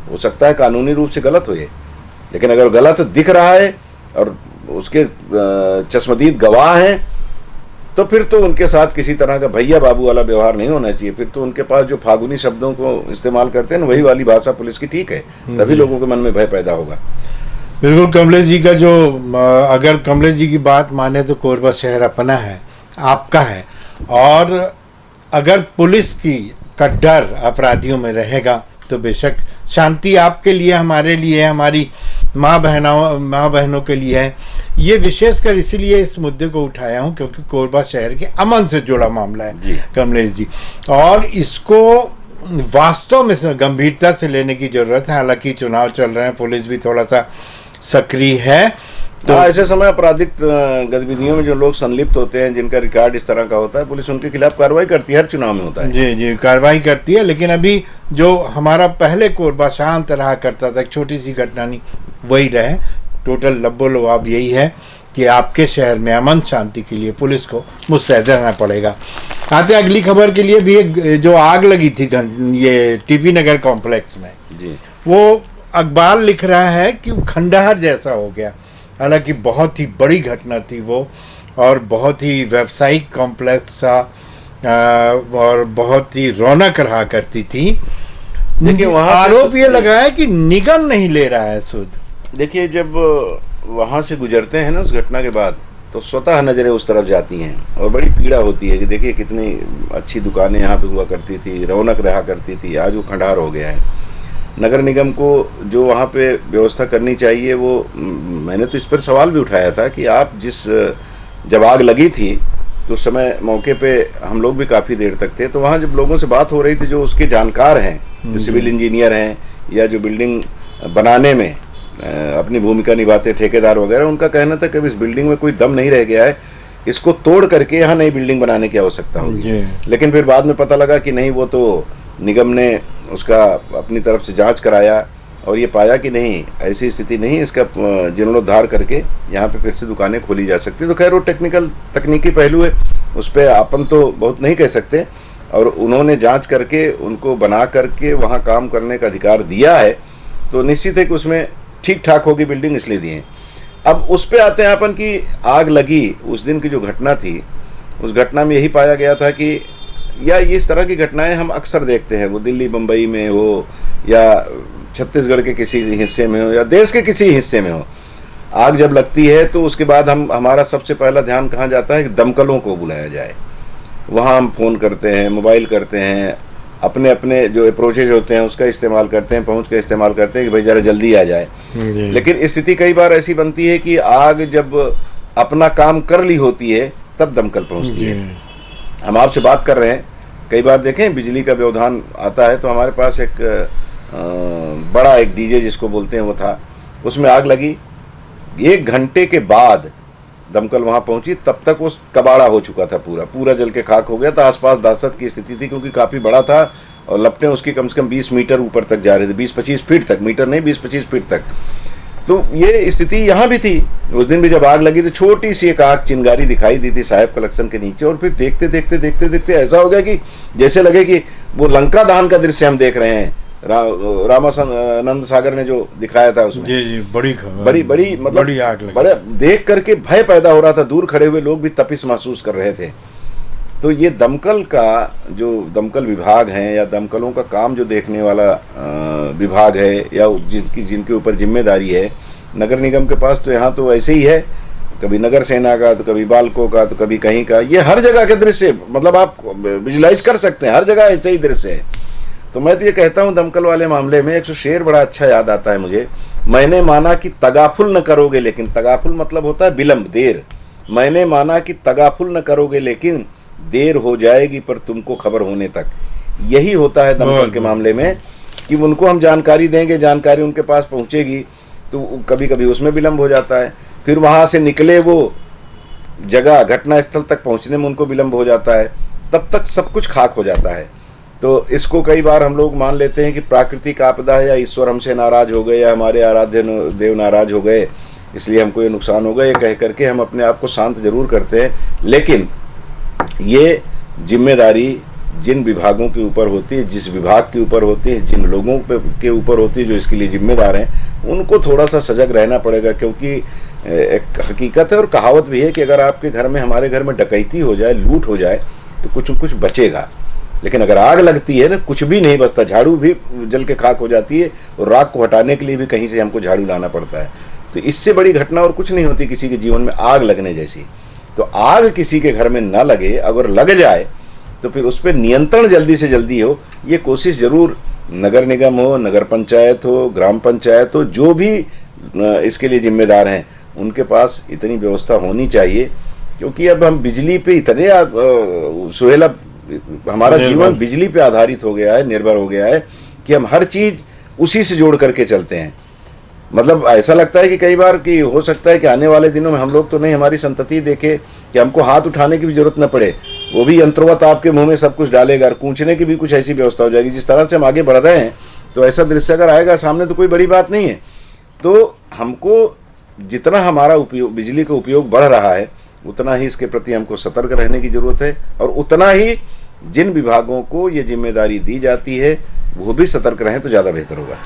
हो सकता है कानूनी रूप से गलत हो ये, लेकिन अगर गलत दिख रहा है और उसके चश्मदीद गवाह हैं, तो फिर तो उनके साथ किसी तरह का भैया बाबू वाला व्यवहार नहीं होना चाहिए। फिर तो उनके पास जो फागुनी शब्दों को इस्तेमाल करते हैं ना, वही वाली भाषा पुलिस की ठीक है, तभी लोगों के मन में भय पैदा होगा। बिल्कुल। कमलेश जी का जो, अगर कमलेश जी की बात माने तो कोरबा शहर अपना है, आपका है, और अगर पुलिस का डर अपराधियों में रहेगा तो बेशक शांति आपके लिए, हमारे लिए, हमारी माँ बहनों के लिए है। ये विशेषकर इसीलिए इस मुद्दे को उठाया हूँ क्योंकि कोरबा शहर के अमन से जुड़ा मामला है कमलेश जी, और इसको वास्तव में गंभीरता से लेने की जरूरत है। हालांकि चुनाव चल रहे हैं, पुलिस भी थोड़ा सा सक्रिय है, तो ऐसे समय आपराधिक गतिविधियों में जो लोग संलिप्त होते हैं, जिनका रिकॉर्ड इस तरह का होता है, पुलिस उनके खिलाफ कार्रवाई करती है, हर चुनाव में होता है। जी कार्रवाई करती है। लेकिन अभी जो हमारा पहले कोरबा शांत रहा करता था, एक छोटी सी घटना नहीं, वही रहे। टोटल लब्बो-लुआब यही है कि आपके शहर में अमन शांति के लिए पुलिस को मुस्तैद रहना पड़ेगा। आते अगली खबर के लिए भी, एक जो आग लगी थी ये टीपी नगर कॉम्प्लेक्स में जी, वो अखबार लिख रहा है कि खंडहर जैसा हो गया। हालांकि बहुत ही बड़ी घटना थी वो, और बहुत ही व्यावसायिक कॉम्प्लेक्स सा, और बहुत ही रौनक रहा करती थी। देखिए वहाँ आरोप ये लगा है कि निगम नहीं ले रहा है सूद। देखिए जब वहाँ से गुजरते हैं ना उस घटना के बाद, तो स्वतः नज़रें उस तरफ जाती हैं और बड़ी पीड़ा होती है कि देखिए कितनी अच्छी दुकानें यहाँ पे हुआ करती थी, रौनक रहा करती थी, आज वो खंडहर हो गया है। नगर निगम को जो वहाँ पे व्यवस्था करनी चाहिए, वो मैंने तो इस पर सवाल भी उठाया था कि आप जब आग लगी थी तो उस समय मौके पे हम लोग भी काफ़ी देर तक थे, तो वहाँ जब लोगों से बात हो रही थी जो उसके जानकार हैं, जो सिविल इंजीनियर हैं या जो बिल्डिंग बनाने में अपनी भूमिका निभाते ठेकेदार वगैरह, उनका कहना था कि इस बिल्डिंग में कोई दम नहीं रह गया है, इसको तोड़ करके यहाँ नई बिल्डिंग बनाने की आवश्यकता होगी। लेकिन फिर बाद में पता लगा कि नहीं, वो तो निगम ने उसका अपनी तरफ से जांच कराया और ये पाया कि नहीं, ऐसी स्थिति नहीं, इसका जीर्णोद्धार करके यहाँ पे फिर से दुकानें खोली जा सकती हैं। तो खैर वो तकनीकी पहलू है, उस पर अपन तो बहुत नहीं कह सकते, और उन्होंने जांच करके उनको बना करके वहाँ काम करने का अधिकार दिया है, तो निश्चित है कि उसमें ठीक ठाक होगी बिल्डिंग, इसलिए दिए। अब उस पर आते हैं अपन की आग लगी उस दिन की जो घटना थी, उस घटना में यही पाया गया था कि या इस तरह की घटनाएं हम अक्सर देखते हैं, वो दिल्ली बम्बई में हो या छत्तीसगढ़ के किसी हिस्से में हो या देश के किसी हिस्से में हो, आग जब लगती है तो उसके बाद हमारा सबसे पहला ध्यान कहाँ जाता है कि दमकलों को बुलाया जाए। वहाँ हम फ़ोन करते हैं, मोबाइल करते हैं, अपने अपने जो अप्रोचेज होते हैं उसका इस्तेमाल करते हैं, पहुँच का इस्तेमाल करते हैं कि भाई ज़रा जल्दी आ जाए। लेकिन स्थिति कई बार ऐसी बनती है कि आग जब अपना काम कर ली होती है तब दमकल पहुँचती है। हम आपसे बात कर रहे हैं, कई बार देखें बिजली का व्यवधान आता है, तो हमारे पास एक बड़ा एक डीजे जिसको बोलते हैं वो था, उसमें आग लगी। 1 घंटे के बाद दमकल वहाँ पहुँची, तब तक वो कबाड़ा हो चुका था, पूरा जल के खाक हो गया था। आसपास दहशत की स्थिति थी क्योंकि काफ़ी बड़ा था और लपटें उसकी कम से कम 20 मीटर ऊपर तक जा रही थी, 20-25 फीट तक, मीटर नहीं 20-25 फीट तक। तो ये स्थिति यहाँ भी थी। उस दिन भी जब आग लगी तो छोटी सी एक आग चिंगारी दिखाई दी थी साहेब कलेक्शन के नीचे, और फिर देखते देखते देखते देखते ऐसा हो गया कि जैसे लगे कि वो लंका दहन का दृश्य हम देख रहे हैं। रामानंद सागर ने जो दिखाया था उसमें, जी बड़ी मतलब बड़ी आग लगी। बड़ा देख करके भय पैदा हो रहा था, दूर खड़े हुए लोग भी तपिश महसूस कर रहे थे। तो ये दमकल का जो दमकल विभाग हैं या दमकलों का काम जो देखने वाला विभाग है या जिनके ऊपर जिम्मेदारी है नगर निगम के पास, तो यहाँ तो ऐसे ही है, कभी नगर सेना का तो कभी बालकों का तो कभी कहीं का, ये हर जगह के दृश्य मतलब आप विजुलाइज कर सकते हैं, हर जगह ऐसे ही दृश्य है। तो मैं तो ये कहता हूँ दमकल वाले मामले में एक शेर बड़ा अच्छा याद आता है मुझे, मैंने माना कि तगाफुल न करोगे, लेकिन तगाफुल मतलब होता है विलंब, देर। मैंने माना कि तगाफुल न करोगे लेकिन देर हो जाएगी पर तुमको खबर होने तक। यही होता है दमकल के मामले में कि उनको हम जानकारी देंगे, जानकारी उनके पास पहुंचेगी, तो कभी कभी उसमें विलंब हो जाता है। फिर वहां से निकले वो जगह घटना स्थल तक पहुंचने में उनको विलंब हो जाता है, तब तक सब कुछ खाक हो जाता है। तो इसको कई बार हम लोग मान लेते हैं कि प्राकृतिक आपदा है या ईश्वर हमसे नाराज हो गए या हमारे आराध्य देव नाराज हो गए, इसलिए हमको ये नुकसान होगा, ये कह करके हम अपने आप को शांत जरूर करते हैं। लेकिन ये जिम्मेदारी जिन विभागों के ऊपर होती है, जिस विभाग के ऊपर होती है, जिन लोगों के ऊपर होती है जो इसके लिए जिम्मेदार हैं, उनको थोड़ा सा सजग रहना पड़ेगा। क्योंकि एक हकीकत है और कहावत भी है कि अगर आपके घर में, हमारे घर में डकैती हो जाए, लूट हो जाए, तो कुछ न कुछ बचेगा। लेकिन अगर आग लगती है ना, कुछ भी नहीं बचता, झाड़ू भी जल के खाक हो जाती है और राख को हटाने के लिए भी कहीं से हमको झाड़ू लाना पड़ता है। तो इससे बड़ी घटना और कुछ नहीं होती किसी के जीवन में आग लगने जैसी। तो आग किसी के घर में ना लगे, अगर लग जाए तो फिर उस पर नियंत्रण जल्दी से जल्दी हो, ये कोशिश जरूर नगर निगम हो, नगर पंचायत हो, ग्राम पंचायत हो, जो भी इसके लिए जिम्मेदार हैं, उनके पास इतनी व्यवस्था होनी चाहिए। क्योंकि अब हम बिजली पे इतने सुहेला, हमारा जीवन बिजली पे आधारित हो गया है, निर्भर हो गया है कि हम हर चीज उसी से जोड़ करके चलते हैं। मतलब ऐसा लगता है कि कई बार कि हो सकता है कि आने वाले दिनों में हम लोग तो नहीं, हमारी संतति देखे कि हमको हाथ उठाने की भी जरूरत न पड़े, वो भी यंत्रवत आपके मुंह में सब कुछ डालेगा, और पूछने की भी कुछ ऐसी व्यवस्था हो जाएगी। जिस तरह से हम आगे बढ़ रहे हैं, तो ऐसा दृश्य अगर आएगा सामने तो कोई बड़ी बात नहीं है। तो हमको जितना हमारा उपयोग, बिजली का उपयोग बढ़ रहा है, उतना ही इसके प्रति हमको सतर्क रहने की जरूरत है, और उतना ही जिन विभागों को ये जिम्मेदारी दी जाती है वो भी सतर्क रहें तो ज़्यादा बेहतर होगा।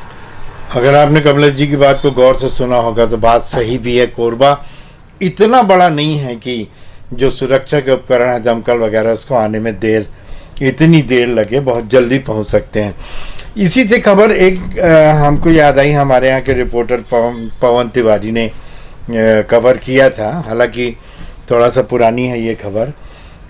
अगर आपने कमलेश जी की बात को गौर से सुना होगा तो बात सही भी है। कोरबा इतना बड़ा नहीं है कि जो सुरक्षा के उपकरण है, दमकल वगैरह, उसको आने में इतनी देर लगे, बहुत जल्दी पहुंच सकते हैं। इसी से खबर एक हमको याद आई, हमारे यहाँ के रिपोर्टर पवन तिवारी ने कवर किया था। हालांकि थोड़ा सा पुरानी है ये खबर,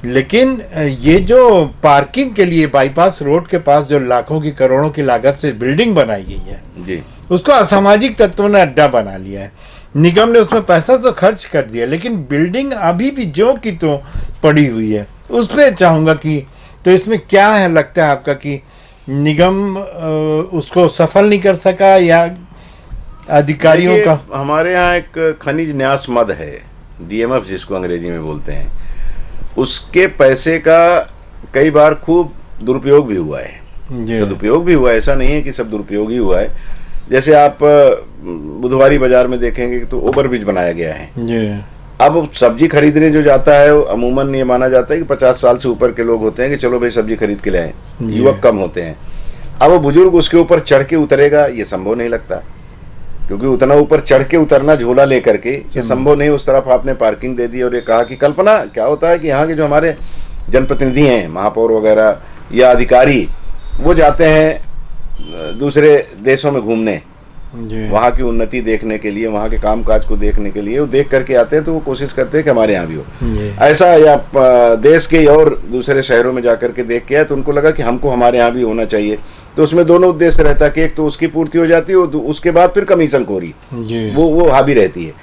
लेकिन ये जो पार्किंग के लिए बाईपास रोड के पास जो लाखों की, करोड़ों की लागत से बिल्डिंग बनाई गई है जी, उसको असामाजिक तत्वों ने अड्डा बना लिया है। निगम ने उसमें पैसा तो खर्च कर दिया, लेकिन बिल्डिंग अभी भी जो की तो पड़ी हुई है। उस पर चाहूँगा कि तो इसमें क्या है, लगता है आपका कि निगम उसको सफल नहीं कर सका या अधिकारियों का? हमारे यहाँ एक खनिज न्यास मद है, DMF जिसको अंग्रेजी में बोलते हैं, उसके पैसे का कई बार खूब दुरुपयोग भी हुआ है, सदुपयोग भी हुआ है। ऐसा नहीं है कि सब दुरुपयोग ही हुआ है। जैसे आप बुधवारी बाजार में देखेंगे तो ओवरब्रिज बनाया गया है। अब सब्जी खरीदने जो जाता है वो अमूमन ये माना जाता है कि 50 साल से ऊपर के लोग होते हैं कि चलो भाई सब्जी खरीद के ले आए, युवक कम होते हैं। अब वो बुजुर्ग उसके ऊपर चढ़ के उतरेगा, ये संभव नहीं लगता, क्योंकि उतना ऊपर चढ़ के उतरना झोला लेकर के ये संभव नहीं। उस तरफ आपने पार्किंग दे दी और ये कहा कि कल्पना क्या होता है कि यहाँ के जो हमारे जनप्रतिनिधि हैं, महापौर वगैरह या अधिकारी, वो जाते हैं दूसरे देशों में घूमने, वहाँ की उन्नति देखने के लिए, वहाँ के कामकाज को देखने के लिए, वो देख करके आते हैं तो वो कोशिश करते हैं कि हमारे यहाँ भी हो ऐसा, या देश के और दूसरे शहरों में जाकर के देख के आए तो उनको लगा कि हमको हमारे यहाँ भी होना चाहिए। तो उसमें दोनों उद्देश्य रहता है कि एक तो उसकी पूर्ति हो जाती है और उसके बाद फिर कमीशन खोरी वो हावी रहती है।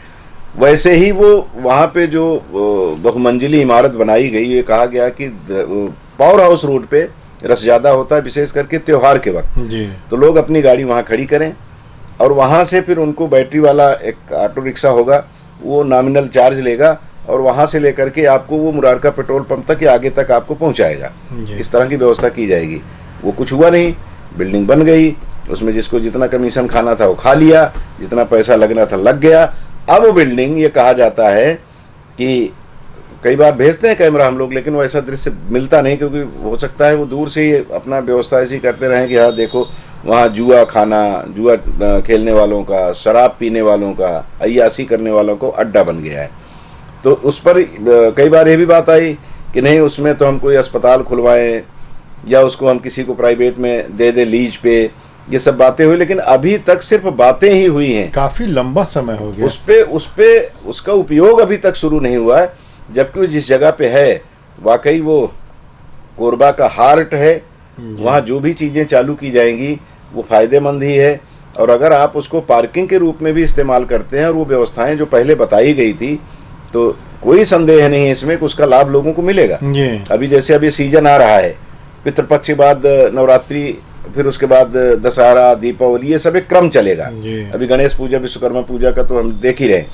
वैसे ही वो वहाँ पे जो बहुमंजिली इमारत बनाई गई, ये कहा गया कि पावर हाउस रोड पे रश ज़्यादा होता है, विशेष करके त्योहार के वक्त, तो लोग अपनी गाड़ी वहाँ खड़ी करें और वहाँ से फिर उनको बैटरी वाला एक ऑटो रिक्शा होगा, वो नॉमिनल चार्ज लेगा और वहाँ से लेकर के आपको वो मुरारका पेट्रोल पंप तक या आगे तक आपको पहुँचाएगा। इस तरह की व्यवस्था की जाएगी। वो कुछ हुआ नहीं, बिल्डिंग बन गई, उसमें जिसको जितना कमीशन खाना था वो खा लिया, जितना पैसा लगना था लग गया। अब वो बिल्डिंग, ये कहा जाता है कि कई बार भेजते हैं कैमरा हम लोग, लेकिन वो ऐसा दृश्य मिलता नहीं, क्योंकि हो सकता है वो दूर से ही अपना व्यवस्था ऐसी करते रहें कि हाँ देखो वहाँ जुआ खाना, जुआ खेलने वालों का, शराब पीने वालों का, अय्याशी करने वालों को अड्डा बन गया है। तो उस पर कई बार ये भी बात आई कि नहीं, उसमें तो हम कोई अस्पताल खुलवाएं या उसको हम किसी को प्राइवेट में दे दें लीज पे, ये सब बातें हुई, लेकिन अभी तक सिर्फ बातें ही हुई हैं। काफी लंबा समय हो गया उस पे उसका उपयोग अभी तक शुरू नहीं हुआ है। जबकि जिस जगह पे है वाकई वो कोरबा का हार्ट है, वहाँ जो भी चीज़ें चालू की जाएंगी वो फायदेमंद ही है। और अगर आप उसको पार्किंग के रूप में भी इस्तेमाल करते हैं और वो व्यवस्थाएं जो पहले बताई गई थी, तो कोई संदेह नहीं है इसमें कि उसका लाभ लोगों को मिलेगा। अभी जैसे अभी सीजन आ रहा है, पितृपक्ष के बाद नवरात्रि, फिर उसके बाद दशहरा, दीपावली, ये सब एक क्रम चलेगा। अभी गणेश पूजा, विश्वकर्मा पूजा का तो हम देख ही रहे।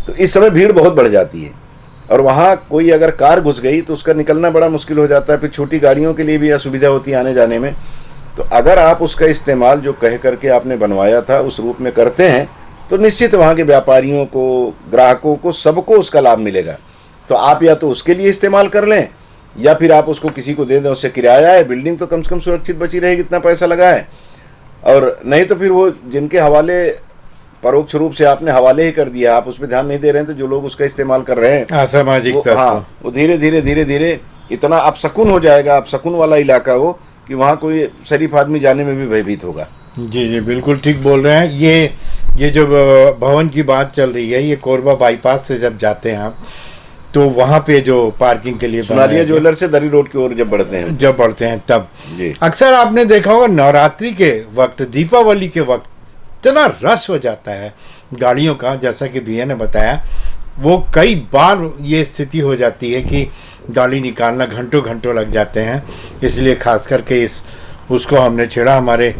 तो इस समय भीड़ बहुत बढ़ जाती है और वहाँ कोई अगर कार घुस गई तो उसका निकलना बड़ा मुश्किल हो जाता है। फिर छोटी गाड़ियों के लिए भी असुविधा होती है आने जाने में। तो अगर आप उसका इस्तेमाल जो कह करके आपने बनवाया था उस रूप में करते हैं तो निश्चित वहाँ के व्यापारियों को, ग्राहकों को, सबको उसका लाभ मिलेगा। तो आप या तो उसके लिए इस्तेमाल कर लें या फिर आप उसको किसी को दे दें, उससे किराया है, बिल्डिंग तो कम से कम सुरक्षित बची रहेगी, इतना पैसा लगा है। और नहीं तो फिर वो जिनके हवाले परोक्ष रूप से आपने हवाले ही कर दिया, आप उस पर ध्यान नहीं दे रहे हैं, तो जो लोग उसका इस्तेमाल कर रहे हैं असामाजिक, वो धीरे धीरे इतना अपशकुन हो जाएगा, अपशकुन वाला इलाका वो, कि वहाँ कोई शरीफ आदमी जाने में भी भयभीत होगा। जी बिल्कुल ठीक बोल रहे हैं। ये जो भवन की बात चल रही है, ये कोरबा बाईपास से जब जाते हैं आप, तो वहाँ पे जो पार्किंग के लिए सोनालिया ज्वेलर से दरी रोड की ओर जब बढ़ते हैं तब अक्सर आपने देखा होगा नवरात्रि के वक्त, दीपावली के वक्त इतना रश हो जाता है गाड़ियों का। जैसा कि भैया ने बताया, वो कई बार ये स्थिति हो जाती है कि गाड़ी निकालना घंटों घंटों लग जाते हैं। इसलिए खास करके उसको हमने छेड़ा, हमारे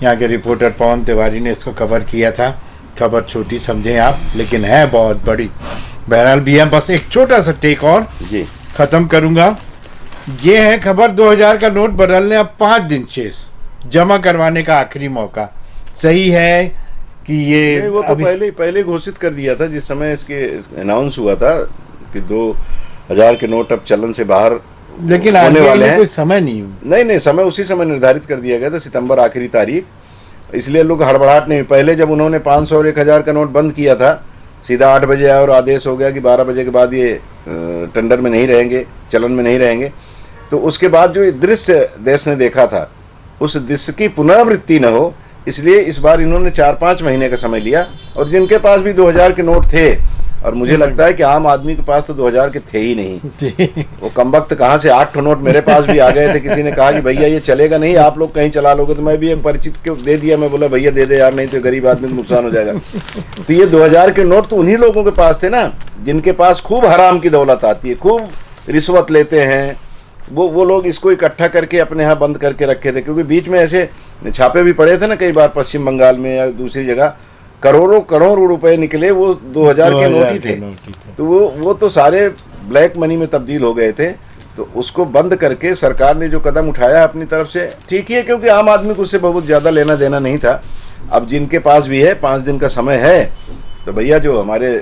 यहाँ के रिपोर्टर पवन तिवारी ने इसको कवर किया था। खबर छोटी समझें आप, लेकिन है बहुत बड़ी। बहरहाल भैया, बस एक छोटा सा टेक और जी ख़त्म करूँगा। ये है खबर, 2000 का नोट बदलने अब 5 दिन शेष, जमा करवाने का आखिरी मौका। सही है कि ये वो तो पहले घोषित कर दिया था, जिस समय इसके अनाउंस हुआ था कि 2000 के नोट अब चलन से बाहर, लेकिन होने वाले हैं। कोई समय नहीं, समय उसी समय निर्धारित कर दिया गया था, सितंबर आखिरी तारीख। इसलिए लोग हड़बड़ाहट नहीं। पहले जब उन्होंने 500 और 1000 का नोट बंद किया था, सीधा 8 बजे आया और आदेश हो गया कि 12 बजे के बाद ये टेंडर में नहीं रहेंगे, चलन में नहीं रहेंगे। तो उसके बाद जो दृश्य देश ने देखा था, उस दृश्य की पुनरावृत्ति न हो, इसलिए इस बार इन्होंने 4-5 महीने का समय लिया। और जिनके पास भी 2000 के नोट थे, और मुझे लगता है कि आम आदमी के पास तो 2000 के थे ही नहीं, वो कमबख्त कहाँ से 8 नोट मेरे पास भी आ गए थे। किसी ने कहा कि भैया ये चलेगा नहीं, आप लोग कहीं चला लोगे, तो मैं भी एक परिचित को दे दिया। मैं बोला भैया दे दे यार, नहीं तो गरीब आदमी को नुकसान हो जाएगा। तो ये 2000 के नोट तो उन्हीं लोगों के पास थे ना, जिनके पास खूब हराम की दौलत आती है, खूब रिश्वत लेते हैं। वो लोग इसको इकट्ठा करके अपने यहाँ बंद करके रखे थे, क्योंकि बीच में ऐसे छापे भी पड़े थे ना कई बार, पश्चिम बंगाल में या दूसरी जगह करोड़ों रुपए निकले, वो 2000 के नोट ही थे। तो वो तो सारे ब्लैक मनी में तब्दील हो गए थे। तो उसको बंद करके सरकार ने जो कदम उठाया अपनी तरफ से, ठीक ही है, क्योंकि आम आदमी को उससे बहुत ज़्यादा लेना देना नहीं था। अब जिनके पास भी है 5 दिन का समय है, तो भैया जो हमारे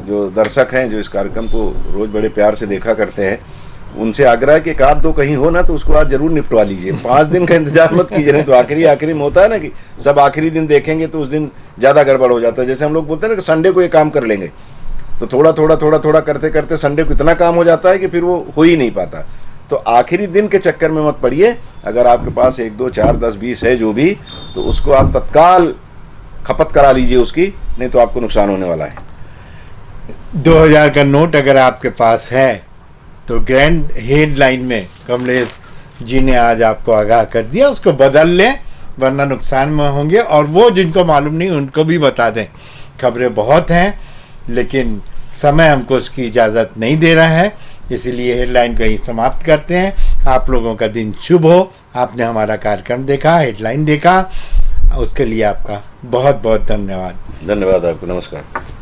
जो दर्शक हैं जो इस कार्यक्रम को रोज बड़े प्यार से देखा करते हैं, उनसे आग्रह है कि एक आध दो कहीं हो ना तो उसको आज जरूर निपटवा लीजिए। 5 दिन का इंतजार मत कीजिए, नहीं तो आखिरी में होता है ना कि सब आखिरी दिन देखेंगे तो उस दिन ज़्यादा गड़बड़ हो जाता है। जैसे हम लोग बोलते हैं ना कि संडे को ये काम कर लेंगे, तो थोड़ा करते करते संडे को इतना काम हो जाता है कि फिर वो हो ही नहीं पाता। तो आखिरी दिन के चक्कर में मत पड़िए। अगर आपके पास 1, 2, 4, 10, 20 है जो भी, तो उसको आप तत्काल खपत करा लीजिए उसकी, नहीं तो आपको नुकसान होने वाला है। 2000 का नोट अगर आपके पास है तो ग्रैंड हेडलाइन में कमलेश जी ने आज आपको आगाह कर दिया, उसको बदल लें वरना नुकसान में होंगे। और वो जिनको मालूम नहीं उनको भी बता दें। खबरें बहुत हैं लेकिन समय हमको उसकी इजाज़त नहीं दे रहा है, इसीलिए हेडलाइन को ही समाप्त करते हैं। आप लोगों का दिन शुभ हो। आपने हमारा कार्यक्रम देखा, हेडलाइन देखा, उसके लिए आपका बहुत बहुत धन्यवाद। धन्यवाद आपको। नमस्कार।